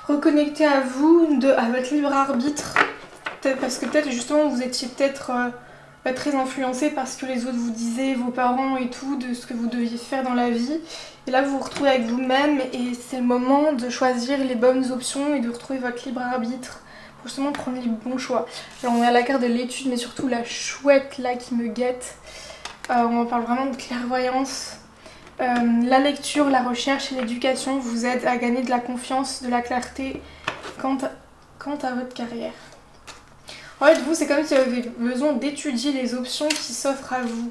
reconnecter à vous, à votre libre arbitre. Parce que peut-être justement vous étiez peut-être très influencé par ce que les autres vous disaient, vos parents et tout, de ce que vous deviez faire dans la vie. Et là vous vous retrouvez avec vous-même, et c'est le moment de choisir les bonnes options et de retrouver votre libre arbitre pour justement prendre les bons choix. Alors on a la carte de l'étude, mais surtout la chouette là qui me guette. On parle vraiment de clairvoyance. La lecture, la recherche et l'éducation vous aident à gagner de la confiance, de la clarté quant à votre carrière. En fait, vous, c'est comme si vous avez besoin d'étudier les options qui s'offrent à vous.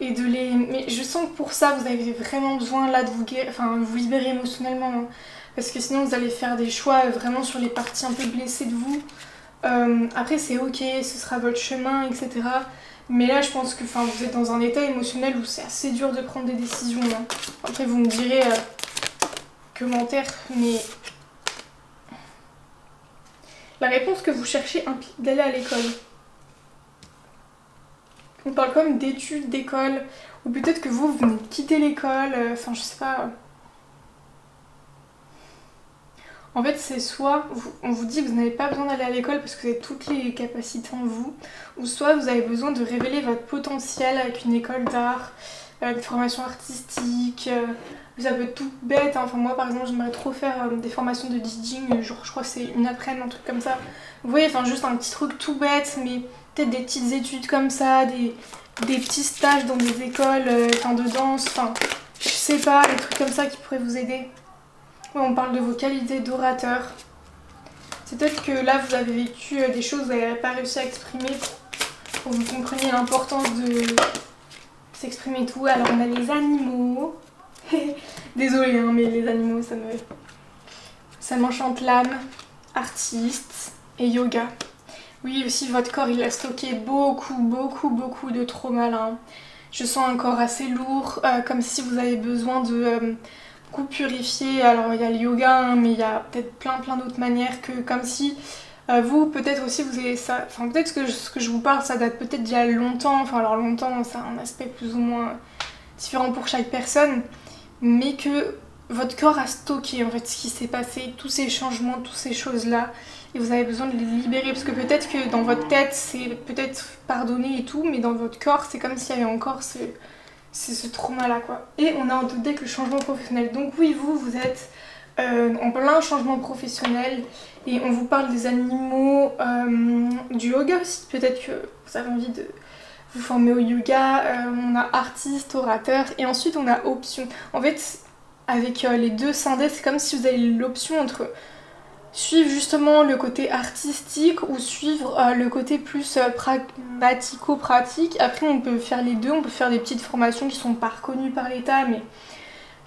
Et de les... Mais je sens que pour ça, vous avez vraiment besoin là de vous libérer émotionnellement. Hein. Parce que sinon, vous allez faire des choix vraiment sur les parties un peu blessées de vous. Après, c'est ok, ce sera votre chemin, etc. Mais là, je pense que vous êtes dans un état émotionnel où c'est assez dur de prendre des décisions. Hein. Après, vous me direz commentaire, mais... La réponse que vous cherchez implique d'aller à l'école. On parle comme d'études, d'école, ou peut-être que vous venez de quitter l'école, enfin je sais pas. En fait, c'est soit on vous dit que vous n'avez pas besoin d'aller à l'école parce que vous avez toutes les capacités en vous, ou soit vous avez besoin de révéler votre potentiel avec une école d'art, une formation artistique. Ça peut être tout bête, hein. Enfin, moi par exemple, j'aimerais trop faire des formations de DJing, genre je crois que c'est une après-midi, un truc comme ça. Vous voyez, enfin juste un petit truc tout bête, mais peut-être des petites études comme ça, des petits stages dans des écoles de danse, enfin je sais pas, des trucs comme ça qui pourraient vous aider. Ouais, on parle de vos qualités d'orateur. C'est peut-être que là vous avez vécu des choses que vous n'avez pas réussi à exprimer pour que vous compreniez l'importance de s'exprimer tout. Alors on a les animaux. Désolée hein, mais les animaux ça m'enchante l'âme. Artiste et yoga. Oui aussi votre corps il a stocké beaucoup de trauma là. Je sens un corps assez lourd, comme si vous avez besoin de beaucoup purifier. Alors il y a le yoga hein, mais il y a peut-être plein d'autres manières que comme si vous peut-être aussi vous avez ça. Enfin peut-être que ce que je vous parle ça date peut-être d'il y a longtemps. Enfin alors longtemps ça a un aspect plus ou moins différent pour chaque personne. Mais que votre corps a stocké en fait ce qui s'est passé, tous ces changements, toutes ces choses là. Et vous avez besoin de les libérer parce que peut-être que dans votre tête c'est peut-être pardonné et tout, mais dans votre corps c'est comme s'il y avait encore ce trauma là quoi. Et on a en tête que le changement professionnel. Donc oui vous êtes en plein changement professionnel et on vous parle des animaux, du yoga aussi. Peut-être que vous avez envie de vous former au yoga. On a artiste, orateur et ensuite on a option. En fait avec les deux scindés c'est comme si vous avez l'option entre suivre justement le côté artistique ou suivre le côté plus pratico-pratique. Après on peut faire les deux, on peut faire des petites formations qui sont pas reconnues par l'État mais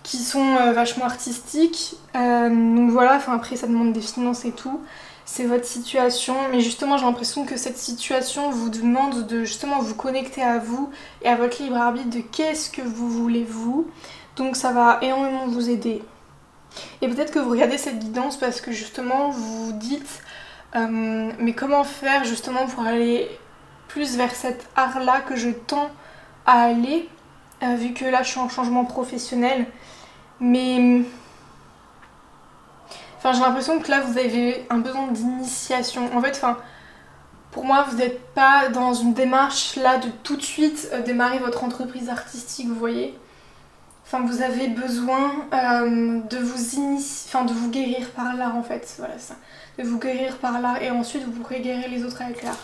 qui sont vachement artistiques. Donc voilà, enfin après ça demande des finances et tout. C'est votre situation, mais justement j'ai l'impression que cette situation vous demande de justement vous connecter à vous et à votre libre arbitre de qu'est-ce que vous voulez vous. Donc ça va énormément vous aider. Et peut-être que vous regardez cette guidance parce que justement vous vous dites mais comment faire justement pour aller plus vers cet art là que je tends à aller vu que là je suis en changement professionnel. Mais enfin j'ai l'impression que là vous avez un besoin d'initiation. En fait pour moi vous n'êtes pas dans une démarche là de tout de suite démarrer votre entreprise artistique, vous voyez. Enfin, vous avez besoin de vous initier, enfin de vous guérir par l'art en fait, voilà ça. De vous guérir par l'art et ensuite vous pourrez guérir les autres avec l'art.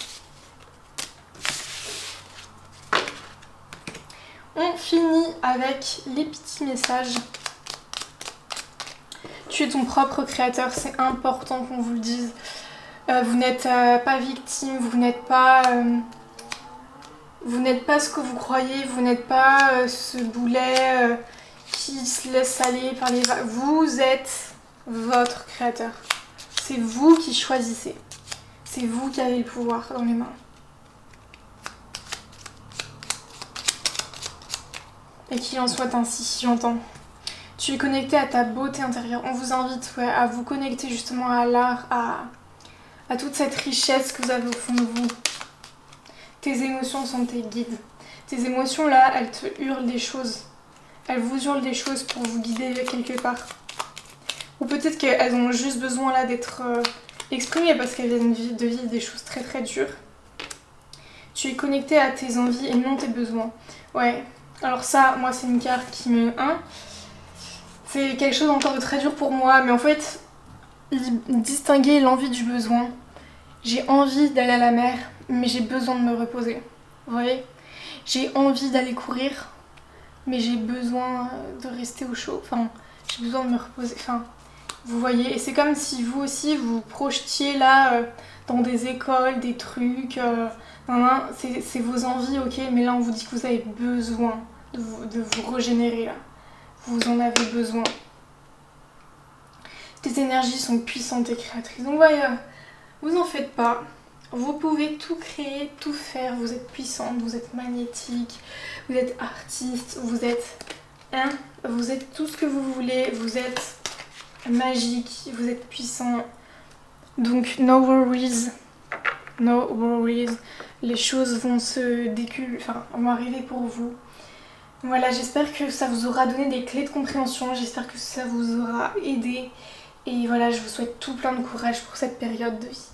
On finit avec les petits messages. Tu es ton propre créateur, c'est important qu'on vous le dise. Vous n'êtes pas victime, vous n'êtes pas ce que vous croyez, vous n'êtes pas ce boulet qui se laisse aller par les vagues. Vous êtes votre créateur. C'est vous qui choisissez. C'est vous qui avez le pouvoir dans les mains. Et qu'il en soit ainsi, j'entends. Tu es connecté à ta beauté intérieure. On vous invite à vous connecter justement à l'art, à toute cette richesse que vous avez au fond de vous. Tes émotions sont tes guides. Tes émotions là, elles te hurlent des choses. Elles vous hurlent des choses pour vous guider quelque part. Ou peut-être qu'elles ont juste besoin là d'être exprimées parce qu'elles viennent de vivre des choses très dures. Tu es connecté à tes envies et non tes besoins. Ouais, alors ça, moi c'est une carte qui me... c'est quelque chose encore de très dur pour moi, mais en fait, distinguer l'envie du besoin. J'ai envie d'aller à la mer, mais j'ai besoin de me reposer. Vous voyez? J'ai envie d'aller courir, mais j'ai besoin de rester au chaud. Enfin, j'ai besoin de me reposer. Enfin, vous voyez? Et c'est comme si vous aussi, vous projetiez là dans des écoles, des trucs. C'est vos envies, ok? Mais là, on vous dit que vous avez besoin de vous régénérer là. Vous en avez besoin. Tes énergies sont puissantes et créatrices. Donc voilà, vous en faites pas. Vous pouvez tout créer, tout faire. Vous êtes puissante, vous êtes magnétique, vous êtes artiste, vous êtes tout ce que vous voulez. Vous êtes magique, vous êtes puissant. Donc no worries, no worries. Les choses vont vont arriver pour vous. Voilà, j'espère que ça vous aura donné des clés de compréhension. J'espère que ça vous aura aidé. Et voilà, je vous souhaite tout plein de courage pour cette période de vie.